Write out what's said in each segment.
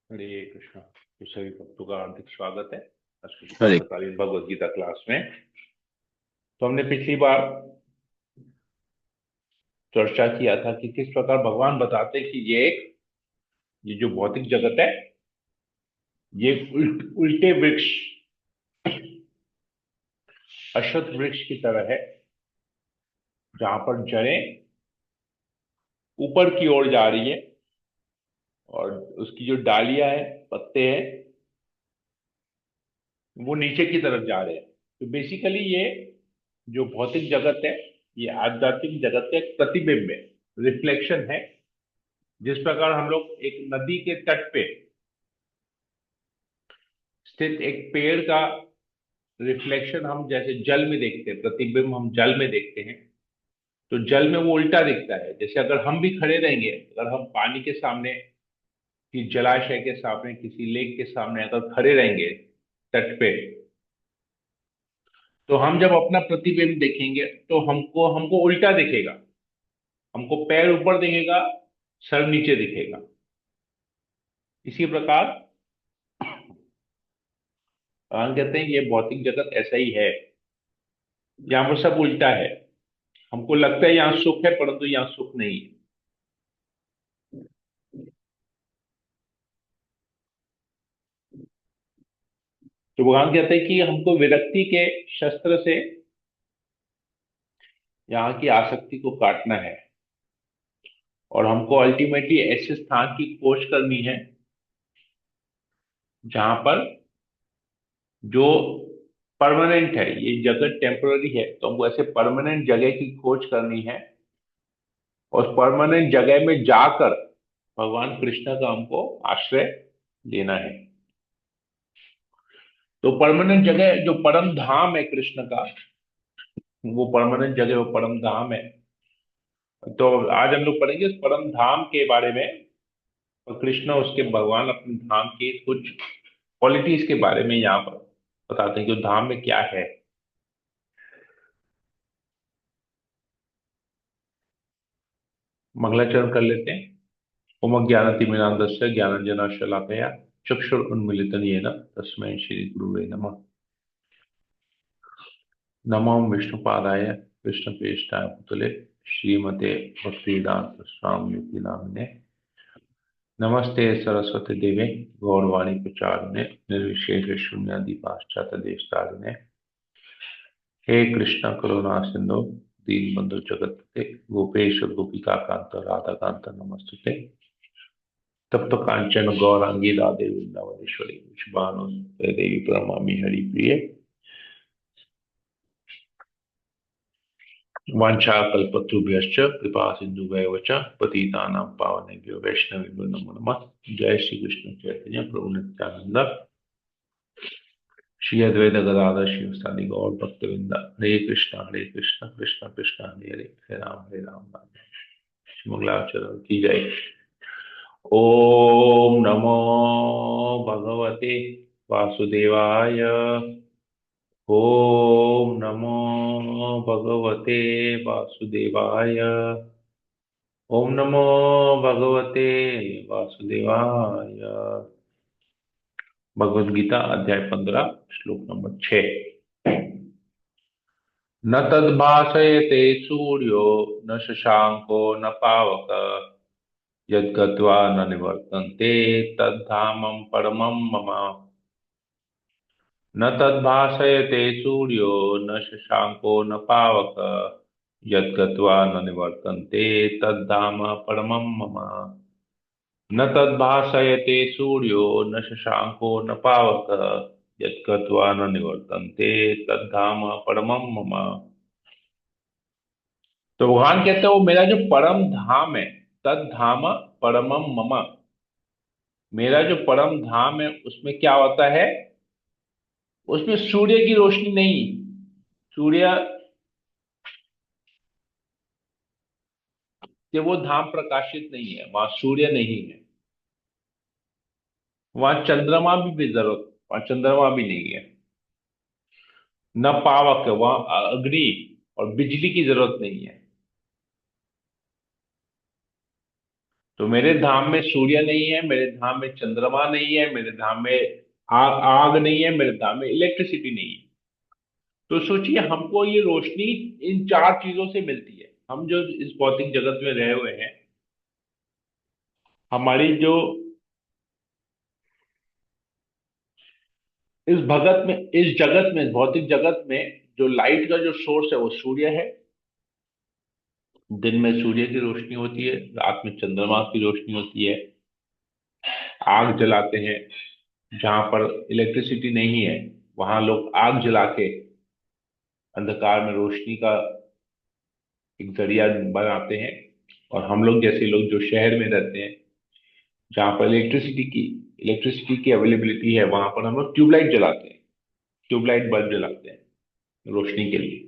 हरे कृष्णा। तो सभी भक्तों का हार्दिक स्वागत है आज की हरे प्रातःकालीन भगवत गीता क्लास में। तो हमने पिछली बार चर्चा किया था कि किस प्रकार भगवान बताते हैं कि ये जो भौतिक जगत है, ये उल्टे वृक्ष, अश्वत्थ वृक्ष की तरह है, जहां पर जड़ें ऊपर की ओर जा रही है और उसकी जो डालियां है, पत्ते हैं, वो नीचे की तरफ जा रहे हैं। तो बेसिकली ये जो भौतिक जगत है, ये आध्यात्मिक जगत का एक प्रतिबिंब है, रिफ्लेक्शन है। जिस प्रकार हम लोग एक नदी के तट पे स्थित एक पेड़ का रिफ्लेक्शन हम जैसे जल में देखते हैं, प्रतिबिंब हम जल में देखते हैं, तो जल में वो उल्टा दिखता है। जैसे अगर हम भी खड़े रहेंगे, अगर हम पानी के सामने, कि जलाशय के सामने, किसी लेक के सामने अगर खड़े रहेंगे तट पे, तो हम जब अपना प्रतिबिंब देखेंगे तो हमको हमको उल्टा दिखेगा। हमको पैर ऊपर दिखेगा, सर नीचे दिखेगा। इसी प्रकार हम कहते हैं ये भौतिक जगत ऐसा ही है, यहाँ पर सब उल्टा है। हमको लगता है यहाँ सुख है, परंतु यहाँ सुख नहीं है। तो भगवान कहते हैं कि हमको विरक्ति के शस्त्र से यहाँ की आसक्ति को काटना है, और हमको अल्टीमेटली ऐसे स्थान की खोज करनी है जहां पर जो परमानेंट है। ये जगत टेम्पररी है, तो हमको ऐसे परमानेंट जगह की खोज करनी है, और परमानेंट जगह में जाकर भगवान कृष्ण का हमको आश्रय लेना है। तो परमानेंट जगह जो परम धाम है कृष्ण का, वो परमानेंट जगह, वो परम धाम है। तो आज हम लोग पढ़ेंगे इस परम धाम के बारे में, और कृष्ण, उसके भगवान अपने धाम की कुछ क्वालिटीज के बारे में यहाँ पर बताते हैं कि उस धाम में क्या है। मंगलाचरण कर लेते हैं। ओम ज्ञानतिमिरान्धस्य ज्ञानांजना शलाकया चक्षुरुन्मीलितं येन तस्मै श्री गुरुवे नमः। नमो विष्णुपादाय कृष्णप्रेष्ठाय भूतले श्रीमते भक्तिवेदांत स्वामी नामिने नमस्ते सरस्वती देवे गौरवाणी प्रचारिणे निर्विशेष शून्यादि पाश्चात्य देशतारिणे। हे कृष्ण करुणा सिंधु दीनबंधु जगत्पते गोपेश गोपिका कांत राधा कांत नमस्तुते। तब तो कांचन गौरांगी राधे वृंदावनेश्वरी विष्णु देवी प्रणमामि हरि प्रिय। वाञ्छाकल्पतरुभ्यश्च कृपा सिन्धुभ्येव च पतितानां पावनेभ्यो वैष्णवेभ्यो नमो नमः। जय श्री कृष्ण चैतन्य प्रभु नित्यानंद, श्री अद्वैत गदाधर शिवसादि गौर भक्तवृंद। हरे कृष्ण कृष्ण कृष्ण हरे हरे, हरे राम राम राम। मंगलाचरण की जय। ओम नमो भगवते वासुदेवाय। ओम नमो भगवते वासुदेवाय। ओम नमो भगवते वासुदेवाय। भगवद गीता अध्याय 15 श्लोक नंबर 6। न तद्भासयते सूर्यो न शशांको न पावक यद्गत्वा न निवर्तन्ते तद्धामं परमं मम। न तद्भासयते सूर्यो न शशांको न पावक यद्गत्वा न निवर्तन्ते तद्धाम परमं मम। न तद्भासयते सूर्यो न शशांको न पावक यद्गत्वा न निवर्तन्ते तद्धाम परमं मम। तो भगवान कहते हैं वो मेरा जो परम धाम है, तद्धाम परमम मम, मेरा जो परम धाम है उसमें क्या होता है, उसमें सूर्य की रोशनी नहीं। सूर्य से वो धाम प्रकाशित नहीं है, वहां सूर्य नहीं है। वहां चंद्रमा भी जरूरत, वहां चंद्रमा भी नहीं है। न पावक है, वहां अग्नि और बिजली की जरूरत नहीं है। तो मेरे धाम में सूर्य नहीं है, मेरे धाम में चंद्रमा नहीं है, मेरे धाम में आग नहीं है, मेरे धाम में इलेक्ट्रिसिटी नहीं है। तो सोचिए, हमको ये रोशनी इन चार चीजों से मिलती है। हम जो इस भौतिक जगत में रहे हुए हैं, हमारी जो इस जगत में, भौतिक जगत में जो लाइट का जो सोर्स है वो सूर्य है। दिन में सूर्य की रोशनी होती है, रात में चंद्रमा की रोशनी होती है। आग जलाते हैं, जहां पर इलेक्ट्रिसिटी नहीं है वहां लोग आग जला के अंधकार में रोशनी का एक जरिया बनाते हैं। और हम लोग जैसे लोग जो शहर में रहते हैं, जहां पर इलेक्ट्रिसिटी की अवेलेबिलिटी है, वहां पर हम लोग ट्यूबलाइट जलाते हैं, ट्यूबलाइट बल्ब जलाते हैं रोशनी के लिए।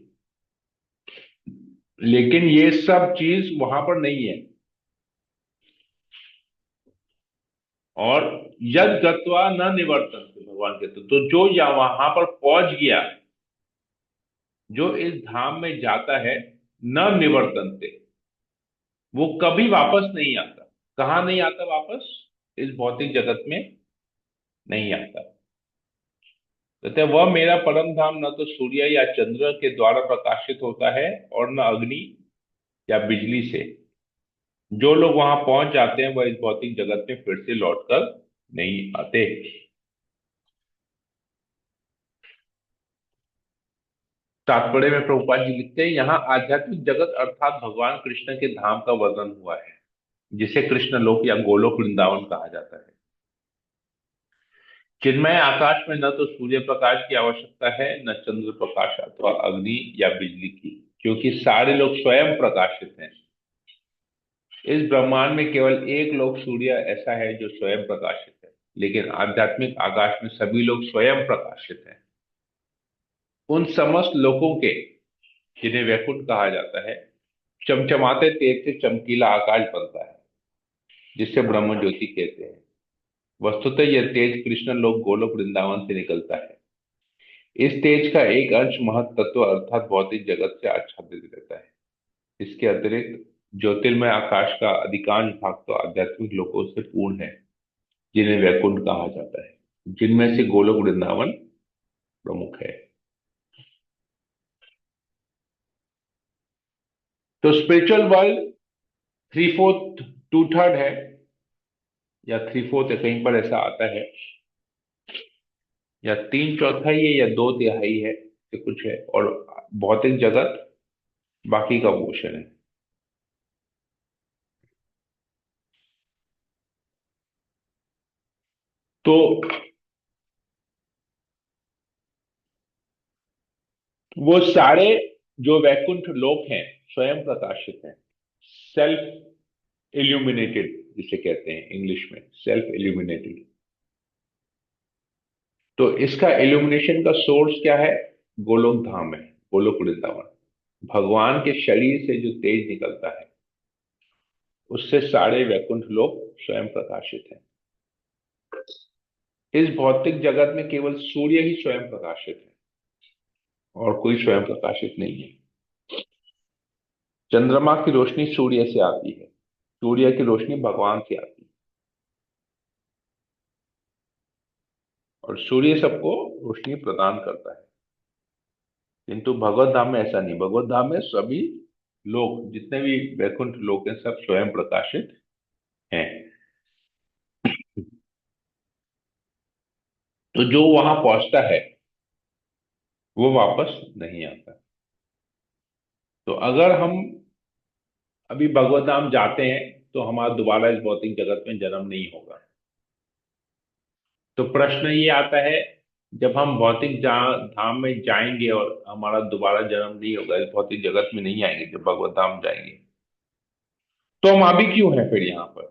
लेकिन ये सब चीज वहां पर नहीं है। और यद गत्वा न निवर्तन, भगवान कहते तो जो या वहां पर पहुंच गया, जो इस धाम में जाता है, न निवर्तनते, वो कभी वापस नहीं आता। कहाँ नहीं आता वापस? इस भौतिक जगत में नहीं आता। कहते हैं, वह मेरा परम धाम न तो सूर्य या चंद्र के द्वारा प्रकाशित होता है और न अग्नि या बिजली से। जो लोग वहां पहुंच जाते हैं वह इस भौतिक जगत में फिर से लौटकर नहीं आते। तात्पर्य में प्रभुपाद जी लिखते हैं, यहाँ आध्यात्मिक जगत अर्थात भगवान कृष्ण के धाम का वर्णन हुआ है, जिसे कृष्ण लोक या गोलोक वृंदावन कहा जाता है। चिन्मय आकाश में न तो सूर्य प्रकाश की आवश्यकता है, न चंद्र प्रकाश अथवा अग्नि या बिजली की, क्योंकि सारे लोग स्वयं प्रकाशित हैं। इस ब्रह्मांड में केवल एक लोक सूर्य ऐसा है जो स्वयं प्रकाशित है, लेकिन आध्यात्मिक आकाश में सभी लोग स्वयं प्रकाशित हैं। उन समस्त लोकों के, जिन्हें वैकुंठ कहा जाता है, चमचमाते तेज से चमकीला आकाश बनता है, जिसे ब्रह्म ज्योति कहते हैं। वस्तुतः यह तेज कृष्ण लोक गोलोक वृंदावन से निकलता है। इस तेज का एक अंश महत तत्व अर्थात भौतिक जगत से आच्छादित रहता है। इसके अतिरिक्त ज्योतिर्मय आकाश का अधिकांश भाग तो आध्यात्मिक लोकों से पूर्ण है, जिन्हें वैकुंठ कहा जाता है, जिनमें से गोलोक वृंदावन प्रमुख है। तो spiritual world three fourth, two third है, या थ्री फोर्थ है, कहीं पर ऐसा आता है, या तीन चौथाई है, या दो तिहाई है, ये कुछ है। और भौतिक जगत बाकी का पोर्शन है। तो वो सारे जो वैकुंठ लोक हैं, स्वयं प्रकाशित हैं, सेल्फ इल्यूमिनेटेड जिसे कहते हैं इंग्लिश में, सेल्फ इल्यूमिनेटेड। तो इसका इल्यूमिनेशन का सोर्स क्या है? गोलोक धाम है, गोलोक वृंदावन। भगवान के शरीर से जो तेज निकलता है, उससे सारे वैकुंठ लोक स्वयं प्रकाशित हैं। इस भौतिक जगत में केवल सूर्य ही स्वयं प्रकाशित है, और कोई स्वयं प्रकाशित नहीं है। चंद्रमा की रोशनी सूर्य से आती है, सूर्य की रोशनी भगवान से आती है। और सूर्य सबको रोशनी प्रदान करता है। किंतु भगवत धाम में ऐसा नहीं। भगवत धाम में सभी लोग, जितने भी वैकुंठ लोग हैं, सब स्वयं प्रकाशित हैं। तो जो वहां पहुंचता है वो वापस नहीं आता। तो अगर हम अभी भगवत धाम जाते हैं, तो हमारा दोबारा इस भौतिक जगत में जन्म नहीं होगा। तो प्रश्न ये आता है, जब हम धाम में जाएंगे और हमारा दोबारा जन्म नहीं होगा, इस भौतिक जगत में नहीं आएंगे, जब भगवत धाम जाएंगे, तो हम अभी क्यों हैं फिर यहाँ पर?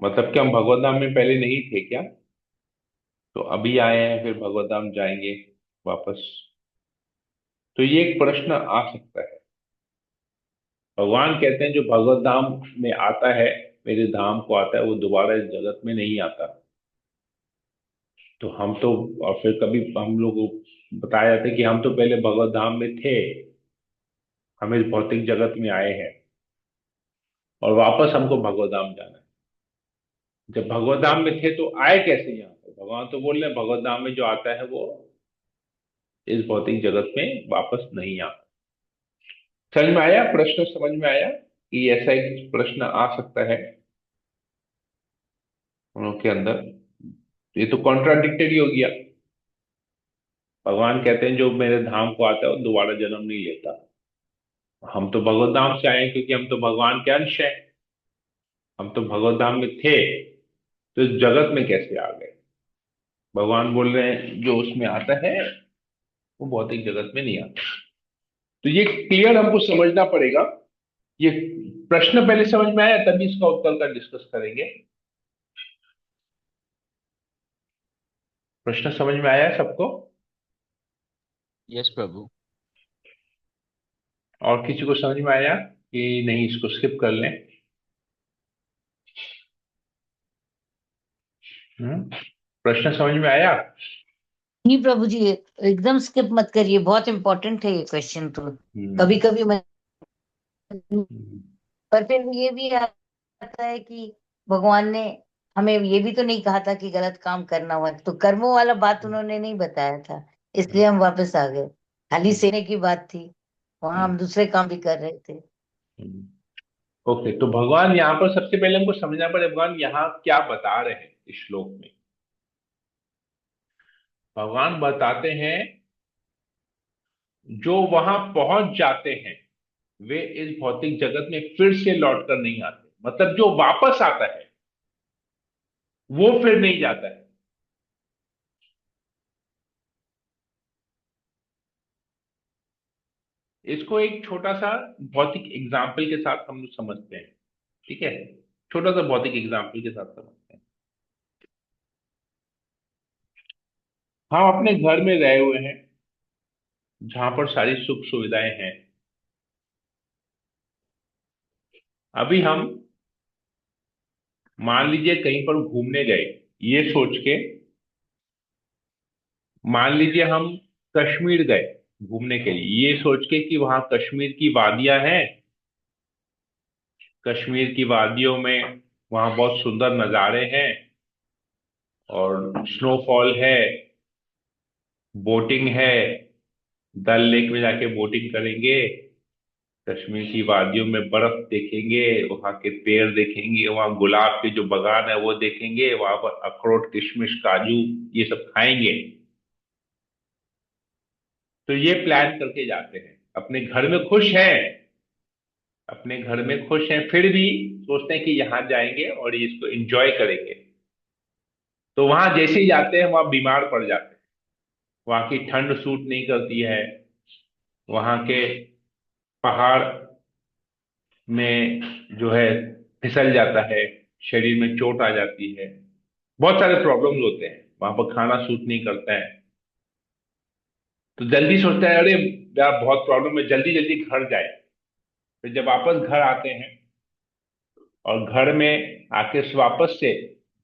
मतलब कि हम भगवत धाम में पहले नहीं थे क्या? तो अभी आए हैं, फिर भगवत धाम जाएंगे वापस? तो ये एक प्रश्न आ सकता है। भगवान कहते हैं, जो भगवत धाम में आता है, मेरे धाम को आता है, वो दोबारा इस जगत में नहीं आता। तो हम तो, और फिर कभी हम लोग को बताया जाता है कि हम तो पहले भगवत धाम में थे, हम इस भौतिक जगत में आए हैं। और वापस हमको भगवत धाम जाना है। जब भगवत धाम में थे तो आए कैसे यहाँ पर? भगवान तो बोल रहे हैं भगवत धाम में जो आता है वो इस भौतिक जगत में वापस नहीं आता। समझ में आया? प्रश्न समझ में आया कि ऐसा एक प्रश्न आ सकता है उन लोग के अंदर? ये तो कॉन्ट्राडिक्टरी हो गया। भगवान कहते हैं जो मेरे धाम को आता है वो दोबारा जन्म नहीं लेता। हम तो भगवत धाम से आए हैं क्योंकि हम तो भगवान के अंश हैं। हम तो भगवत धाम में थे, तो इस जगत में कैसे आ गए? भगवान बोल रहे हैं जो उसमें आता है वो भौतिक जगत में नहीं आता। तो ये क्लियर हमको समझना पड़ेगा। ये प्रश्न पहले समझ में आया, तभी इसका उत्तर का डिस्कस करेंगे। प्रश्न समझ में आया सबको? यस प्रभु। और किसी को समझ में आया कि नहीं, इसको स्किप कर लें? प्रश्न समझ में आया? नहीं प्रभु जी, एकदम स्किप मत करिए, बहुत इंपॉर्टेंट है ये क्वेश्चन तो। कभी हम्म। कभी मैं, हम्म। पर फिर ये भी आता है कि भगवान ने हमें ये भी तो नहीं कहा था कि गलत काम करना हुआ, तो कर्मों वाला बात उन्होंने नहीं बताया था, इसलिए हम वापस आ गए। खाली सेने की बात थी, वहां हम दूसरे काम भी कर रहे थे। ओके, तो भगवान यहाँ पर सबसे पहले हमको समझना पड़े भगवान यहाँ क्या बता रहे हैं इस श्लोक में। भगवान बताते हैं जो वहां पहुंच जाते हैं वे इस भौतिक जगत में फिर से लौट कर नहीं आते। मतलब जो वापस आता है वो फिर नहीं जाता है। इसको एक छोटा सा भौतिक एग्जाम्पल के साथ हम लोग समझते हैं। ठीक है, छोटा सा भौतिक एग्जाम्पल के साथ समझते हैं। हम अपने घर में रहे हुए हैं जहां पर सारी सुख सुविधाएं हैं। अभी हम मान लीजिए कहीं पर घूमने गए, ये सोच के, मान लीजिए हम कश्मीर गए घूमने के लिए, ये सोच के कि वहां कश्मीर की वादियां हैं, कश्मीर की वादियों में वहां बहुत सुंदर नज़ारे हैं और स्नोफॉल है, बोटिंग है, डल लेक में जाके बोटिंग करेंगे, कश्मीर की वादियों में बर्फ देखेंगे, वहां के पेड़ देखेंगे, वहां गुलाब के जो बागान है वो देखेंगे, वहां पर अखरोट किशमिश काजू ये सब खाएंगे। तो ये प्लान करके जाते हैं, अपने घर में खुश हैं, अपने घर में खुश हैं, फिर भी सोचते हैं कि यहां जाएंगे और इसको एंजॉय करेंगे। तो वहां जैसे ही जाते हैं वहां बीमार पड़ जाते हैं, वहां की ठंड सूट नहीं करती है, वहां के पहाड़ में जो है फिसल जाता है, शरीर में चोट आ जाती है, बहुत सारे प्रॉब्लम्स होते हैं, वहां पर खाना सूट नहीं करता है। तो जल्दी सोचता है अरे यार बहुत प्रॉब्लम है, जल्दी जल्दी घर जाए। फिर जब वापस घर आते हैं और घर में आके वापस से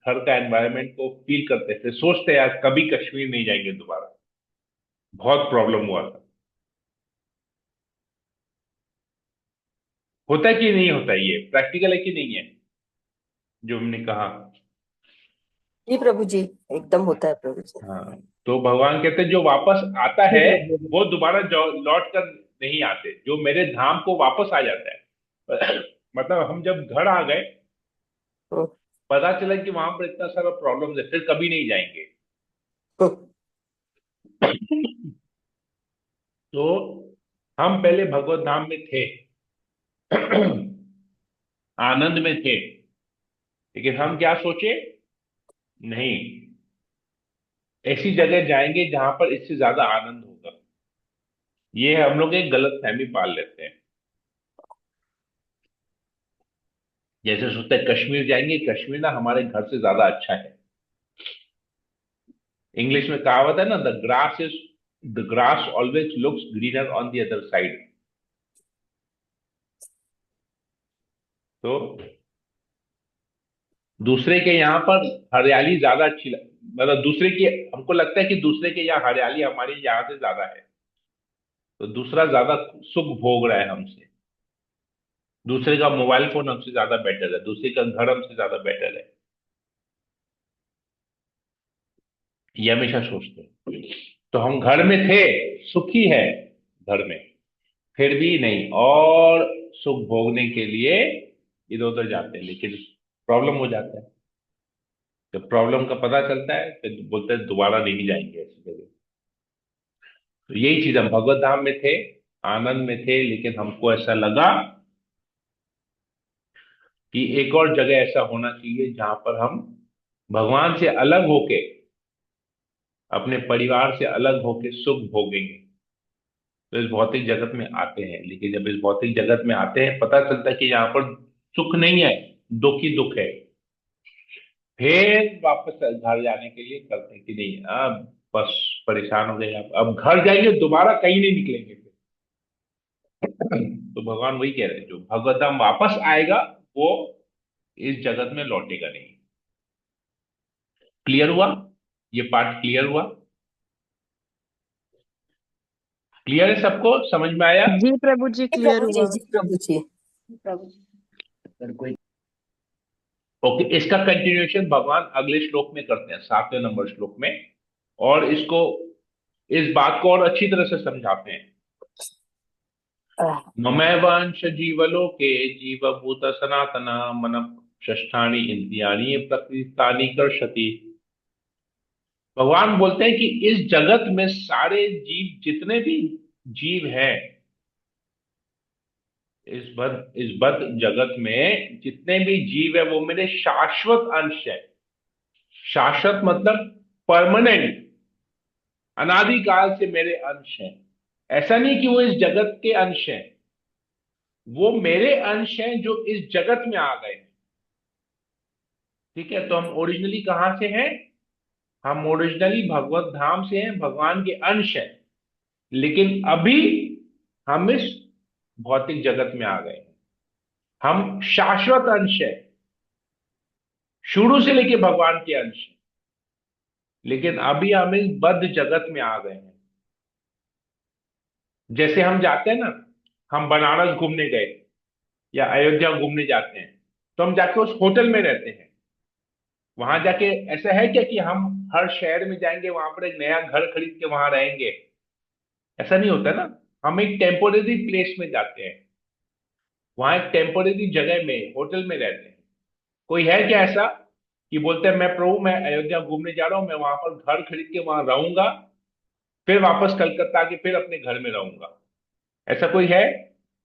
घर का एनवायरनमेंट को फील करते थे, सोचते हैं यार कभी कश्मीर नहीं जाएंगे दोबारा, बहुत प्रॉब्लम हुआ था। होता है कि नहीं होता है? ये प्रैक्टिकल है कि नहीं है जो हमने कहा? जी प्रभु जी, एकदम होता है प्रभु जी। हाँ, तो भगवान कहते हैं जो वापस आता जी है प्रभु जी। वो दोबारा लौट कर नहीं आते, जो मेरे धाम को वापस आ जाता है। मतलब हम जब घर आ गए, हम्म, पता चला कि वहां पर इतना सारा प्रॉब्लम है, फिर कभी नहीं जाएंगे। हम्म, तो हम पहले भगवत धाम में थे, आनंद में थे, लेकिन हम क्या सोचे, नहीं, ऐसी जगह जाएंगे जहां पर इससे ज्यादा आनंद होगा। ये हम लोग एक गलत फहमी पाल लेते हैं। जैसे सोचते हैं कश्मीर जाएंगे, कश्मीर ना हमारे घर से ज्यादा अच्छा है। इंग्लिश में कहावत है ना, the grass always looks greener on the other side. तो दूसरे के यहाँ पर हरियाली ज्यादा मतलब दूसरे की, हमको लगता है कि दूसरे के यहाँ हरियाली हमारी यहाँ से ज्यादा है, तो दूसरा ज्यादा सुख भोग रहा है हमसे। दूसरे का मोबाइल फोन हमसे ज्यादा बेटर है, दूसरे का घर हमसे ज्यादा बेटर है, ये हमेशा सोचते हैं। तो हम घर में थे, सुखी है घर में, फिर भी नहीं, और सुख भोगने के लिए इधर उधर जाते हैं, लेकिन प्रॉब्लम हो जाता है। जब प्रॉब्लम का पता चलता है फिर बोलते हैं दोबारा नहीं जाएंगे ऐसी जगह। तो यही चीज, हम भगवत धाम में थे, आनंद में थे, लेकिन हमको ऐसा लगा कि एक और जगह ऐसा होना चाहिए जहां पर हम भगवान से अलग होके, अपने परिवार से अलग होके सुख भोगेंगे। तो इस भौतिक जगत में आते हैं, लेकिन जब इस भौतिक जगत में आते हैं पता चलता है कि यहाँ पर सुख नहीं है, दुख ही दुख है। फिर वापस घर जाने के लिए करते हैं कि नहीं, अब बस परेशान हो गए, अब घर जाइए, दोबारा कहीं नहीं निकलेंगे फिर। तो भगवान वही कह रहे हैं, जो भगवतम वापस आएगा वो इस जगत में लौटेगा नहीं। क्लियर हुआ? ये पार्ट क्लियर हुआ? क्लियर है सबको, समझ में आया? जी प्रभु जी, जी क्लियर प्रभु जी, हुआ। जी प्रभु जी। प्रभु जी। अगर कोई ओके, इसका कंटिन्यूएशन भगवान अगले श्लोक में करते हैं, 7वें नंबर श्लोक में, और इसको, इस बात को और अच्छी तरह से समझाते हैं। आह, ममैवांश जीवलोके जीवभूत सनातन मन षष्ठानि इंद्रियाणि प्रकृतानि कर्षति। भगवान बोलते हैं कि इस जगत में सारे जीव, जितने भी जीव हैं, इस बद्ध जगत में जितने भी जीव है वो मेरे शाश्वत अंश है। शाश्वत मतलब परमानेंट, अनादिकाल से मेरे अंश हैं। ऐसा नहीं कि वो इस जगत के अंश हैं, वो मेरे अंश हैं जो इस जगत में आ गए हैं। ठीक है, तो हम ओरिजिनली कहां से हैं? हम ओरिजिनली भगवत धाम से हैं, भगवान के अंश हैं, लेकिन अभी हम इस भौतिक जगत में आ गए हैं। हम शाश्वत अंश है, शुरू से लेके भगवान के अंश हैं, लेकिन अभी हम इस बद्ध जगत में आ गए हैं। जैसे हम जाते हैं ना, हम बनारस घूमने गए या अयोध्या घूमने जाते हैं, तो हम जाके उस होटल में रहते हैं। वहां जाके ऐसा है क्या कि हम हर शहर में जाएंगे, वहां पर एक नया घर खरीद के वहां रहेंगे? ऐसा नहीं होता ना। हम एक टेम्पोरेरी प्लेस में जाते हैं, वहां एक टेम्पोरेरी जगह में, होटल में रहते हैं। कोई है क्या ऐसा कि बोलते हैं मैं प्रभु, मैं अयोध्या घूमने जा रहा हूं, मैं वहां पर घर खरीद के वहां रहूंगा, फिर वापस कलकत्ता आके फिर अपने घर में रहूंगा? ऐसा कोई है?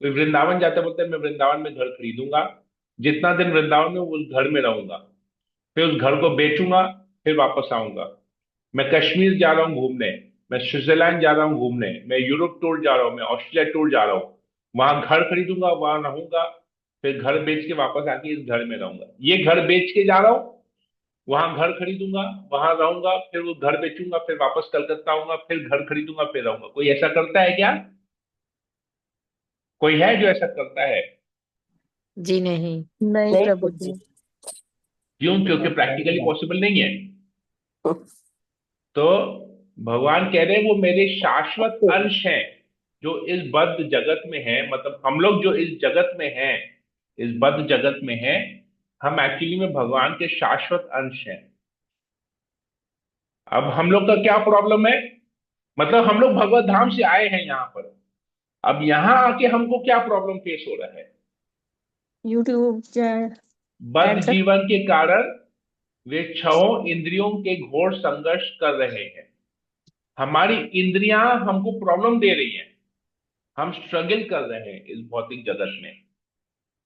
कोई वृंदावन जाता है, बोलते हैं मैं वृंदावन में घर खरीदूंगा, जितना दिन वृंदावन में उस घर में रहूंगा, फिर उस घर को बेचूंगा, फिर वापस आऊंगा। मैं कश्मीर जा रहा हूँ घूमने, मैं स्विट्जरलैंड जा रहा हूँ घूमने, मैं यूरोप टूर जा रहा हूँ, मैं ऑस्ट्रेलिया टूर जा रहा हूँ, वहां घर खरीदूंगा, वहां रहूंगा, फिर घर बेच के वापस आके इस घर में रहूंगा। ये घर बेच के जा रहा हूँ, वहां घर खरीदूंगा, वहां रहूंगा, फिर वो घर बेचूंगा, फिर वापस कलकत्ता आऊंगा, फिर घर खरीदूंगा, फिर रहूंगा। कोई ऐसा करता है क्या? कोई है जो ऐसा करता है? जी नहीं। नहीं नहीं प्रभु प्रभु जी। जी। क्यों? क्योंकि प्रैक्टिकली पॉसिबल नहीं है। तो भगवान कह रहे हैं वो मेरे शाश्वत अंश हैं, जो इस बद्ध जगत में है। मतलब हम लोग जो इस जगत में हैं, इस बद्ध जगत में हैं, हम एक्चुअली में भगवान के शाश्वत अंश हैं। अब हम लोग का क्या प्रॉब्लम है? मतलब हम लोग भगवत धाम से आए हैं यहाँ पर, अब यहाँ आके हमको क्या प्रॉब्लम फेस हो रहा है? यूट्यूब बद्ध एड्स। जीवन के कारण वे छहों इंद्रियों के घोर संघर्ष कर रहे हैं। हमारी इंद्रियां हमको प्रॉब्लम दे रही हैं, हम स्ट्रगल कर रहे हैं इस भौतिक जगत में।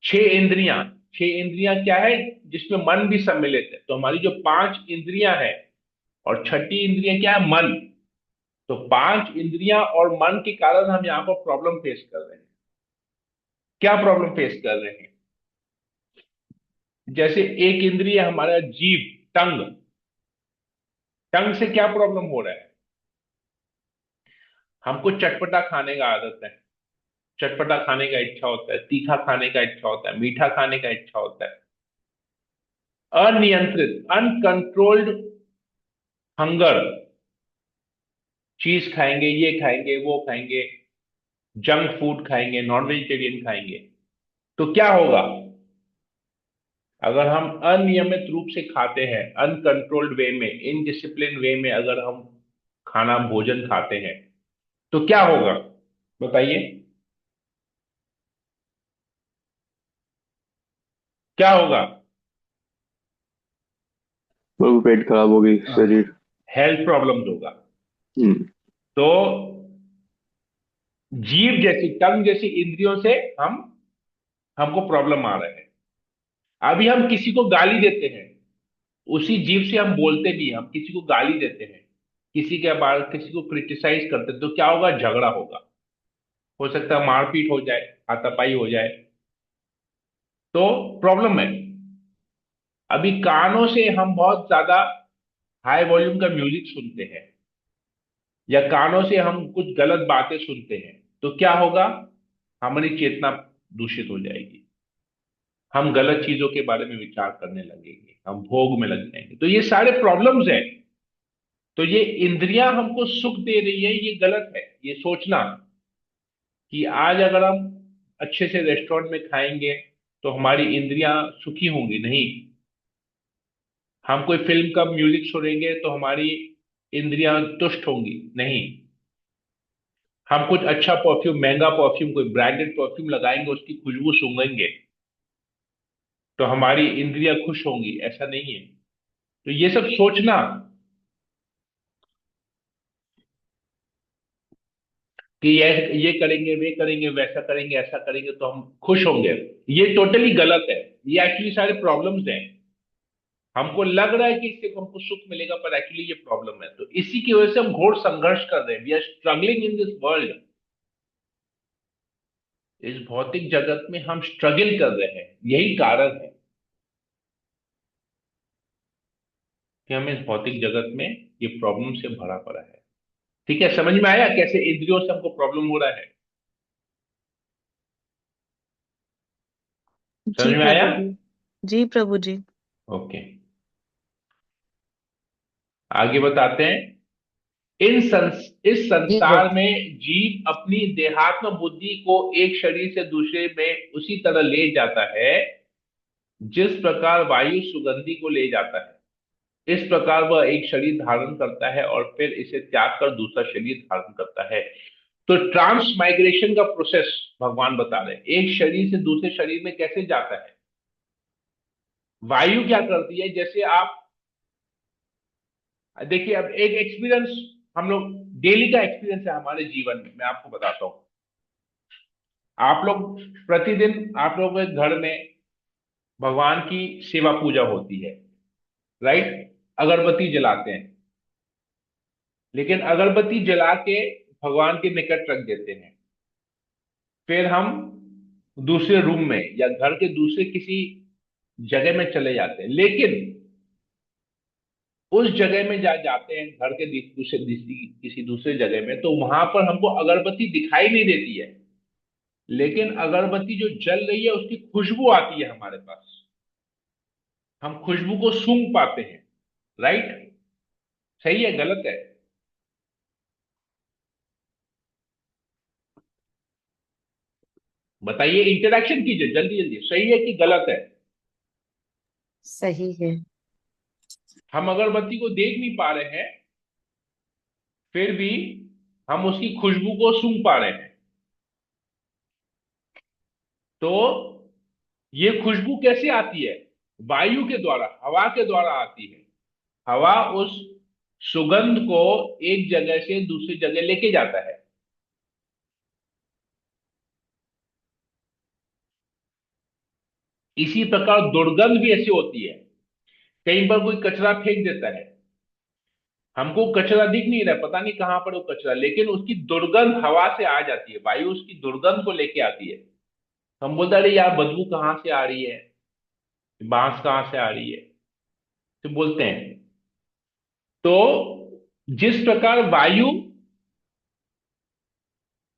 छह इंद्रियां, छह इंद्रियां क्या है? जिसमें मन भी सम्मिलित है। तो हमारी जो पांच इंद्रियां हैं, और छठी इंद्रिय क्या है? मन। तो पांच इंद्रियां और मन के कारण हम यहाँ पर प्रॉब्लम फेस कर रहे हैं। क्या प्रॉब्लम फेस कर रहे हैं? जैसे एक इंद्रिय हमारा जीव, टंग, टंग से क्या प्रॉब्लम हो रहा है? हमको चटपटा खाने का आदत है, चटपटा खाने का इच्छा होता है, तीखा खाने का इच्छा होता है, मीठा खाने का इच्छा होता है। अनियंत्रित, अनकंट्रोल्ड हंगर, चीज खाएंगे, ये खाएंगे, वो खाएंगे, जंक फूड खाएंगे, नॉन वेजिटेरियन खाएंगे। तो क्या होगा अगर हम अनियमित रूप से खाते हैं, अनकंट्रोल्ड वे में, इनडिसिप्लिन वे में अगर हम खाना भोजन खाते हैं तो क्या होगा, बताइए क्या होगा। वो पेट खराब हो गई, शरीर। हेल्थ प्रॉब्लम्स होगा। हम्म। तो जीभ जैसी, टंग जैसी इंद्रियों से हमको प्रॉब्लम आ रहा है। अभी हम किसी को गाली देते हैं, उसी जीभ से हम बोलते भी हैं, हम किसी को गाली देते हैं, किसी के बारे किसी को क्रिटिसाइज करते हैं, तो क्या होगा, झगड़ा होगा, हो सकता है मारपीट हो जाए, हाथापाई हो जाए। तो प्रॉब्लम है। अभी कानों से हम बहुत ज्यादा हाई वॉल्यूम का म्यूजिक सुनते हैं, या कानों से हम कुछ गलत बातें सुनते हैं, तो क्या होगा, हमारी चेतना दूषित हो जाएगी, हम गलत चीजों के बारे में विचार करने लगेंगे, हम भोग में लग जाएंगे। तो ये सारे प्रॉब्लम्स हैं। तो ये इंद्रियां हमको सुख दे रही है, ये गलत है ये सोचना कि आज अगर हम अच्छे से रेस्टोरेंट में खाएंगे तो हमारी इंद्रियां सुखी होंगी, नहीं। हम कोई फिल्म का म्यूजिक सुनेंगे तो हमारी इंद्रियां तुष्ट होंगी, नहीं। हम कुछ अच्छा परफ्यूम, महंगा परफ्यूम, कोई ब्रांडेड परफ्यूम लगाएंगे, उसकी खुशबू सूंघेंगे तो हमारी इंद्रियां खुश होंगी, ऐसा नहीं है। तो ये सब सोचना कि ये करेंगे, वे करेंगे, वैसा करेंगे, ऐसा करेंगे तो हम खुश होंगे, ये टोटली गलत है। ये एक्चुअली सारे प्रॉब्लम्स हैं। हमको लग रहा है कि इससे हमको सुख मिलेगा, पर एक्चुअली ये प्रॉब्लम है। तो इसी की वजह से हम घोर संघर्ष कर रहे हैं। We are struggling in this world. इस भौतिक जगत में हम स्ट्रगल कर रहे हैं, यही कारण है कि हम इस भौतिक जगत में ये प्रॉब्लम से भरा पड़ा है। ठीक है, समझ में आया कैसे इंद्रियों से हमको प्रॉब्लम हो रहा है? जी समझ में आया? प्रभु जी। जी प्रभु जी। ओके, आगे बताते हैं। इस जी संसार प्रभु। में जीव अपनी देहात्म बुद्धि को एक शरीर से दूसरे में उसी तरह ले जाता है जिस प्रकार वायु सुगंधि को ले जाता है। इस प्रकार वह एक शरीर धारण करता है और फिर इसे त्याग कर दूसरा शरीर धारण करता है। तो ट्रांसमाइग्रेशन का प्रोसेस भगवान बता रहे हैं, एक शरीर से दूसरे शरीर में कैसे जाता है। वायु क्या करती है, जैसे आप देखिए, अब एक एक्सपीरियंस हम लोग डेली का एक्सपीरियंस है हमारे जीवन में, मैं आपको बताता हूं। आप लोग प्रतिदिन आप लोगों के घर में भगवान की सेवा पूजा होती है, राइट, अगरबत्ती जलाते हैं। लेकिन अगरबत्ती जला के भगवान के निकट रख देते हैं, फिर हम दूसरे रूम में या घर के दूसरे किसी जगह में चले जाते हैं। लेकिन उस जगह में जाते हैं, घर के किसी दूसरे जगह में, तो वहां पर हमको अगरबत्ती दिखाई नहीं देती है। लेकिन अगरबत्ती जो जल रही है उसकी खुशबू आती है हमारे पास, हम खुशबू को सूंघ पाते हैं, राइट। सही है गलत है? बताइए, इंटरेक्शन कीजिए जल्दी जल्दी, सही है कि गलत है? सही है। हम अगरबत्ती को देख नहीं पा रहे हैं, फिर भी हम उसकी खुशबू को सूंघ पा रहे हैं। तो ये खुशबू कैसे आती है? वायु के द्वारा, हवा के द्वारा आती है। हवा उस सुगंध को एक जगह से दूसरी जगह लेके जाता है। इसी प्रकार दुर्गंध भी ऐसी होती है। कहीं पर कोई कचरा फेंक देता है, हमको कचरा दिख नहीं रहा, पता नहीं कहां पर वो कचरा, लेकिन उसकी दुर्गंध हवा से आ जाती है, वायु उसकी दुर्गंध को लेके आती है। हम बोलते हैं, अरे यार बदबू कहाँ से आ रही है, बांस कहाँ से आ रही है, तो बोलते हैं। तो जिस प्रकार वायु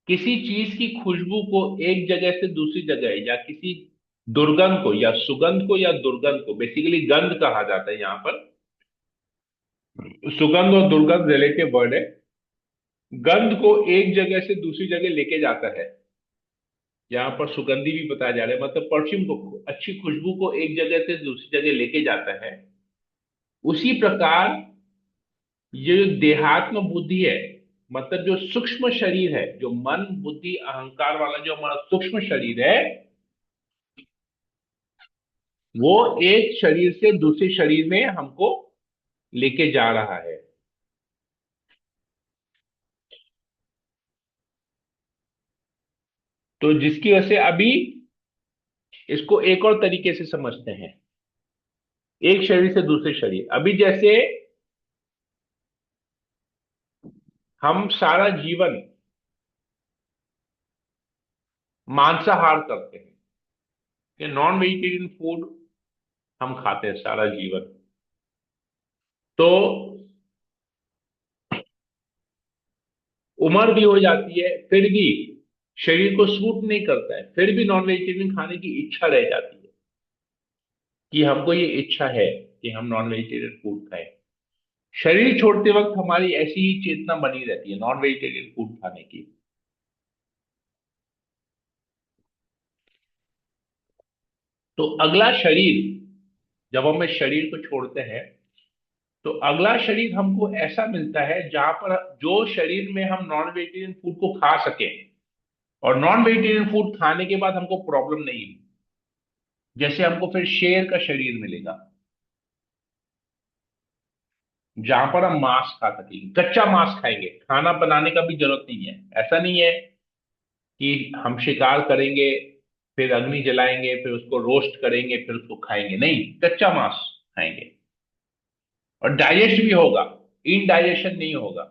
किसी चीज की खुशबू को एक जगह से दूसरी जगह, या किसी दुर्गंध को या सुगंध को या दुर्गंध को, बेसिकली गंध कहा जाता है यहां पर, सुगंध और दुर्गंध रिलेटिव वर्ड है, गंध को एक जगह से दूसरी जगह लेके जाता है, यहाँ पर सुगंधी भी बताया जा रहा है, मतलब परफ्यूम को, अच्छी खुशबू को एक जगह से दूसरी जगह लेके जाता है। उसी प्रकार ये जो देहात्म बुद्धि है, मतलब जो सूक्ष्म शरीर है, जो मन बुद्धि अहंकार वाला जो हमारा सूक्ष्म शरीर है, वो एक शरीर से दूसरे शरीर में हमको लेके जा रहा है। तो जिसकी वजह से अभी इसको एक और तरीके से समझते हैं, एक शरीर से दूसरे शरीर। अभी जैसे हम सारा जीवन मांसाहार करते हैं, कि नॉन वेजिटेरियन फूड हम खाते हैं सारा जीवन, तो उम्र भी हो जाती है, फिर भी शरीर को सूट नहीं करता है, फिर भी नॉन वेजिटेरियन खाने की इच्छा रह जाती है, कि हमको ये इच्छा है कि हम नॉन वेजिटेरियन फूड खाएं। शरीर छोड़ते वक्त हमारी ऐसी ही चेतना बनी रहती है नॉन वेजिटेरियन फूड खाने की। तो अगला शरीर, जब हम इस शरीर को छोड़ते हैं, तो अगला शरीर हमको ऐसा मिलता है जहां पर जो शरीर में हम नॉन वेजिटेरियन फूड को खा सके, और नॉन वेजिटेरियन फूड खाने के बाद हमको प्रॉब्लम नहीं हुई। जैसे हमको फिर शेर का शरीर मिलेगा, जहां पर हम मांस खा सकेंगे, कच्चा मांस खाएंगे, खाना बनाने का भी जरूरत नहीं है। ऐसा नहीं है कि हम शिकार करेंगे, फिर अग्नि जलाएंगे, फिर उसको रोस्ट करेंगे, फिर उसको खाएंगे, नहीं, कच्चा मांस खाएंगे। और डाइजेस्ट भी होगा, इनडाइजेशन नहीं होगा,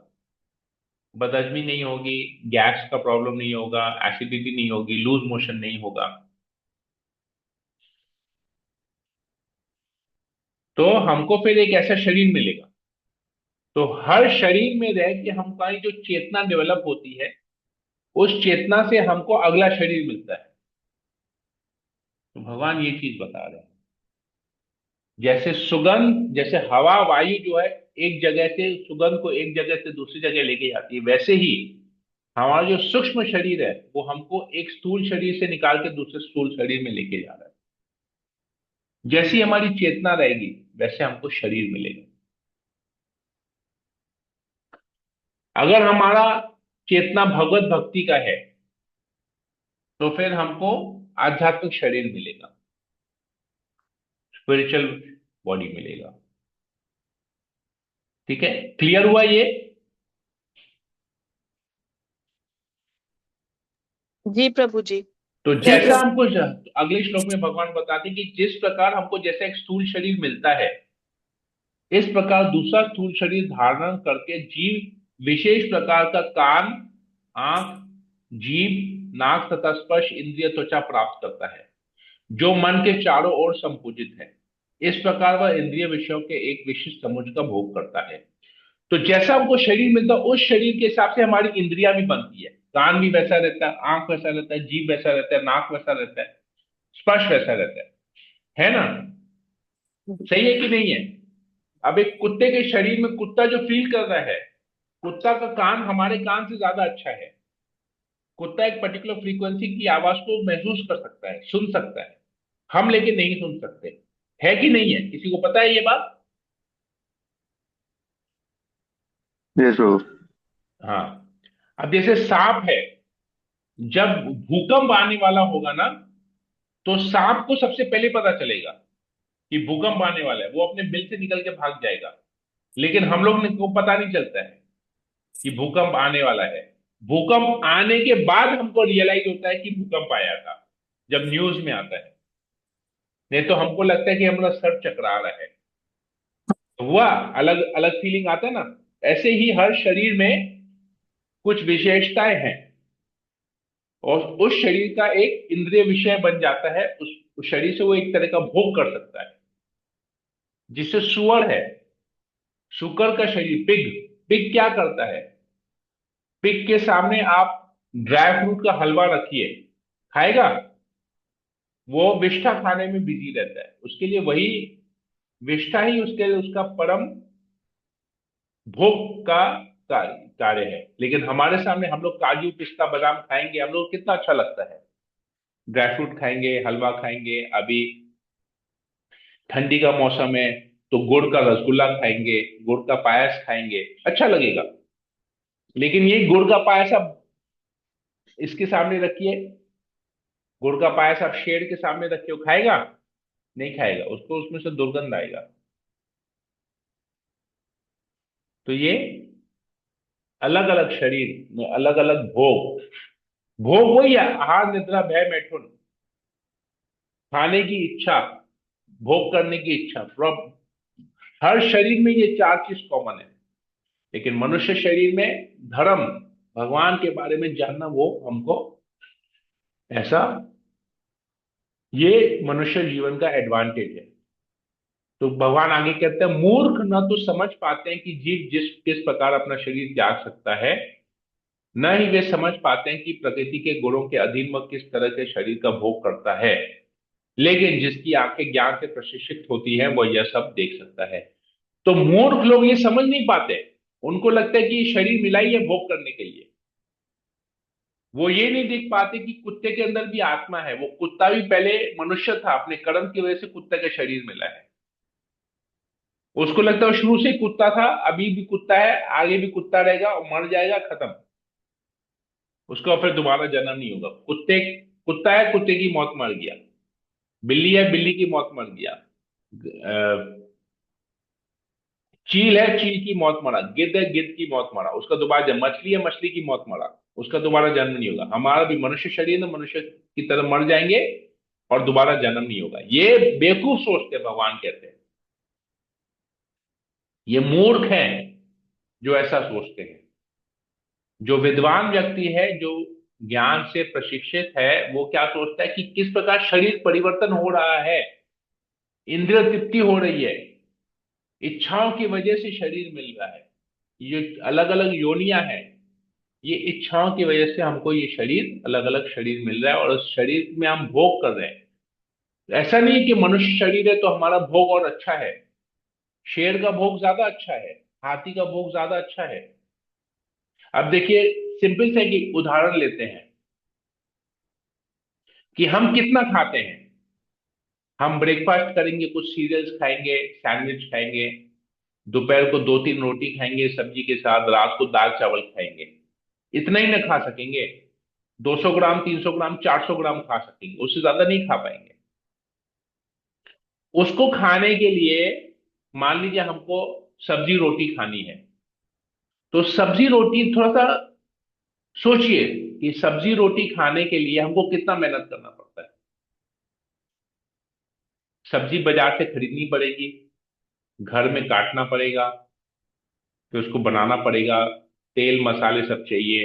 बदहजमी नहीं होगी, गैस का प्रॉब्लम नहीं होगा, एसिडिटी नहीं होगी, लूज मोशन नहीं होगा। तो हमको फिर एक ऐसा शरीर मिलेगा। तो हर शरीर में रह के हमारी जो चेतना डेवलप होती है, उस चेतना से हमको अगला शरीर मिलता है। तो भगवान ये चीज बता रहे हैं, जैसे सुगंध, जैसे हवा वायु जो है एक जगह से सुगंध को एक जगह से दूसरी जगह लेके जाती है, वैसे ही हमारा जो सूक्ष्म शरीर है वो हमको एक स्थूल शरीर से निकाल के दूसरे स्थूल शरीर में लेके जा रहा है। जैसी हमारी चेतना रहेगी वैसे हमको शरीर मिलेगा। अगर हमारा चेतना भगवत भक्ति का है, तो फिर हमको आध्यात्मिक शरीर मिलेगा, स्पिरिचुअल बॉडी मिलेगा। ठीक है, क्लियर हुआ ये? जी प्रभु जी। तो जी जैसा प्रभु। हमको अगले श्लोक में भगवान बताते हैं कि जिस प्रकार हमको जैसा एक स्थूल शरीर मिलता है, इस प्रकार दूसरा स्थूल शरीर धारण करके जीव विशेष प्रकार का कान, आंख, जीभ, नाक तथा स्पर्श इंद्रिय त्वचा प्राप्त करता है, जो मन के चारों ओर संपूजित है। इस प्रकार वह इंद्रिय विषयों के एक विशिष्ट समुच का भोग करता है। तो जैसा हमको शरीर मिलता है, उस शरीर के हिसाब से हमारी इंद्रियां भी बनती है। कान भी वैसा रहता है, आंख वैसा रहता है, जीभ वैसा रहता है, नाक वैसा रहता है, स्पर्श वैसा रहता है ना? सही है कि नहीं है? अब एक कुत्ते के शरीर में कुत्ता जो फील कर रहा है, कुत्ता का कान हमारे कान से ज्यादा अच्छा है। कुत्ता एक पर्टिकुलर फ्रीक्वेंसी की आवाज को महसूस कर सकता है, सुन सकता है, हम लेकिन नहीं सुन सकते। है कि नहीं है? किसी को पता है ये बात? यस प्रभु। हाँ। अब जैसे सांप है, जब भूकंप आने वाला होगा ना, तो सांप को सबसे पहले पता चलेगा कि भूकंप आने वाला है, वो अपने बिल से निकल के भाग जाएगा। लेकिन हम लोग को पता नहीं चलता है कि भूकंप आने वाला है। भूकंप आने के बाद हमको रियलाइज होता है कि भूकंप आया था, जब न्यूज में आता है। नहीं तो हमको लगता है कि हमारा सर चकरा रहा है, तो हुआ अलग अलग फीलिंग आता है ना। ऐसे ही हर शरीर में कुछ विशेषताएं हैं, और उस शरीर का एक इंद्रिय विषय बन जाता है। उस शरीर से वो एक तरह का भोग कर सकता है। जिससे सुअर है, शुकर का शरीर, पिग, पिग क्या करता है? पिग के सामने आप ड्राई फ्रूट का हलवा रखिए, खाएगा? वो विष्ठा खाने में बिजी रहता है, उसके लिए वही विष्ठा ही उसके लिए उसका परम भोग का कार्य है। लेकिन हमारे सामने हम लोग काजू पिस्ता बादाम खाएंगे, हम लोग कितना अच्छा लगता है, ड्राई फ्रूट खाएंगे, हलवा खाएंगे। अभी ठंडी का मौसम है तो गुड़ का रसगुल्ला खाएंगे, गुड़ का पायस खाएंगे, अच्छा लगेगा। लेकिन ये गुड़ का पायस आप इसके सामने रखिए, गुड़ का पायस आप शेर के सामने रखिए, वो खाएगा? नहीं खाएगा, उसको उसमें से दुर्गंध आएगा। तो ये अलग अलग शरीर में अलग अलग भोग, भोग वही है, आहार निद्रा भय मैथुन, खाने की इच्छा, भोग करने की इच्छा। हर शरीर में ये चार चीज कॉमन है। लेकिन मनुष्य शरीर में धर्म, भगवान के बारे में जानना, वो हमको ऐसा, ये मनुष्य जीवन का एडवांटेज है। तो भगवान आगे कहते हैं, मूर्ख न तो समझ पाते हैं कि जीव किस प्रकार अपना शरीर त्याग सकता है, न ही वे समझ पाते हैं कि प्रकृति के गुणों के अधीन वह किस तरह के शरीर का भोग करता है। लेकिन जिसकी आंखें ज्ञान से प्रशिक्षित होती है वह यह सब देख सकता है। तो मूर्ख लोग ये समझ नहीं पाते। उनको लगता है कि ये शरीर मिला ही है भोग करने के लिए। वो ये नहीं देख पाते कि कुत्ते के अंदर भी आत्मा है। वो कुत्ता भी पहले मनुष्य था, अपने कर्म की वजह से कुत्ते का शरीर मिला है। उसको लगता है वो शुरू से ही कुत्ता था, अभी भी कुत्ता है, आगे भी कुत्ता रहेगा, और मर जाएगा, खत्म। उसका फिर दोबारा जन्म नहीं होगा। कुत्ता है, कुत्ते की मौत, मर गया। बिल्ली है, बिल्ली की मौत, मर गया। चील है, चील की मौत, मरा। गिद्ध है, गिद्ध की मौत, मरा। उसका दोबारा जन्म। मछली है, मछली की मौत, मरा। उसका दोबारा जन्म नहीं होगा। हमारा भी मनुष्य शरीर में मनुष्य की तरह मर जाएंगे और दोबारा जन्म नहीं होगा। ये बेवकूफ सोचते हैं, भगवान कहते हैं। ये मूर्ख हैं जो ऐसा सोचते हैं। जो विद्वान व्यक्ति है, जो ज्ञान से प्रशिक्षित है, वो क्या सोचता है कि किस प्रकार शरीर परिवर्तन हो रहा है, इंद्रिय तृप्ति हो रही है, इच्छाओं की वजह से शरीर मिल रहा है। ये अलग अलग योनियां हैं, ये इच्छाओं की वजह से हमको ये शरीर, अलग अलग शरीर मिल रहा है, और उस शरीर में हम भोग कर रहे हैं। ऐसा नहीं कि मनुष्य शरीर है तो हमारा भोग और अच्छा है। शेर का भोग ज्यादा अच्छा है, हाथी का भोग ज्यादा अच्छा है। अब देखिए, सिंपल से एक उदाहरण लेते हैं कि हम कितना खाते हैं। हम ब्रेकफास्ट करेंगे, कुछ सीरियल्स खाएंगे, सैंडविच खाएंगे, दोपहर को 2-3 रोटी खाएंगे सब्जी के साथ, रात को दाल चावल खाएंगे। इतना ही ना खा सकेंगे? 200 ग्राम, 300 ग्राम, 400 ग्राम खा सकेंगे, उससे ज्यादा नहीं खा पाएंगे। उसको खाने के लिए मान लीजिए हमको सब्जी रोटी खानी है, तो सब्जी रोटी थोड़ा सा सोचिए कि सब्जी रोटी खाने के लिए हमको कितना मेहनत करना पड़ता है। सब्जी बाजार से खरीदनी पड़ेगी, घर में काटना पड़ेगा, फिर उसको बनाना पड़ेगा, तेल मसाले सब चाहिए।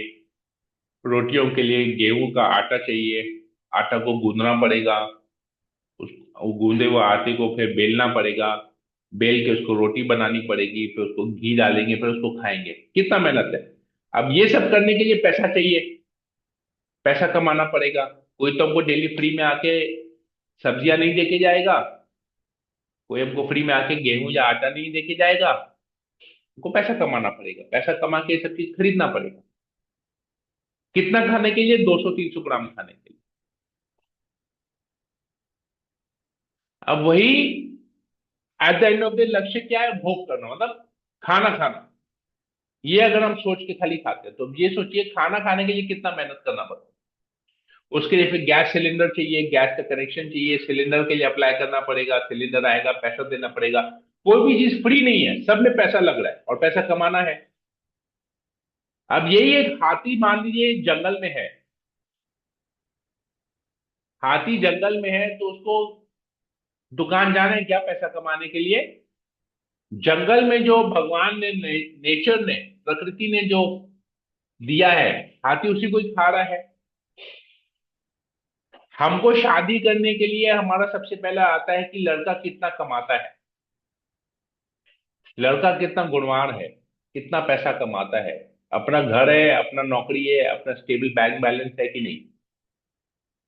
रोटियों के लिए गेहूं का आटा चाहिए, आटा को गूंदना पड़ेगा, उस वो गूंदे हुए आटे को फिर बेलना पड़ेगा, बेल के उसको रोटी बनानी पड़ेगी, फिर उसको घी डालेंगे, फिर उसको खाएंगे। कितना मेहनत है। अब ये सब करने के लिए पैसा चाहिए, पैसा कमाना पड़ेगा। कोई तो हमको डेली फ्री में आके सब्जियां नहीं देके जाएगा, कोई हमको फ्री में आके गेहूं या आटा नहीं देके जाएगा। हमको पैसा कमाना पड़ेगा, पैसा कमा के ये सब चीज खरीदना पड़ेगा। कितना खाने के लिए? 200-300 ग्राम खाने के लिए। अब वही at the end of the लक्ष्य क्या है? भोग करना, मतलब खाना खाना। ये अगर हम सोच के खाली खाते हैं तो ये सोचिए खाना खाने के लिए कितना मेहनत करना पड़ता है। उसके लिए फिर गैस सिलेंडर चाहिए, गैस का कनेक्शन चाहिए, सिलेंडर के लिए अप्लाई करना पड़ेगा, सिलेंडर आएगा, पैसा देना पड़ेगा। कोई भी चीज फ्री नहीं है, सब में पैसा लग रहा है और पैसा कमाना है। अब यही एक हाथी मान लीजिए जंगल में है, हाथी जंगल में है तो उसको दुकान जाना है क्या पैसा कमाने के लिए? जंगल में जो भगवान ने, नेचर ने, प्रकृति ने जो दिया है, हाथी उसी को ही खा रहा है। हमको शादी करने के लिए हमारा सबसे पहले आता है कि लड़का कितना कमाता है, लड़का कितना गुणवान है, कितना पैसा कमाता है, अपना घर है, अपना नौकरी है, अपना स्टेबल बैंक बैलेंस है कि नहीं।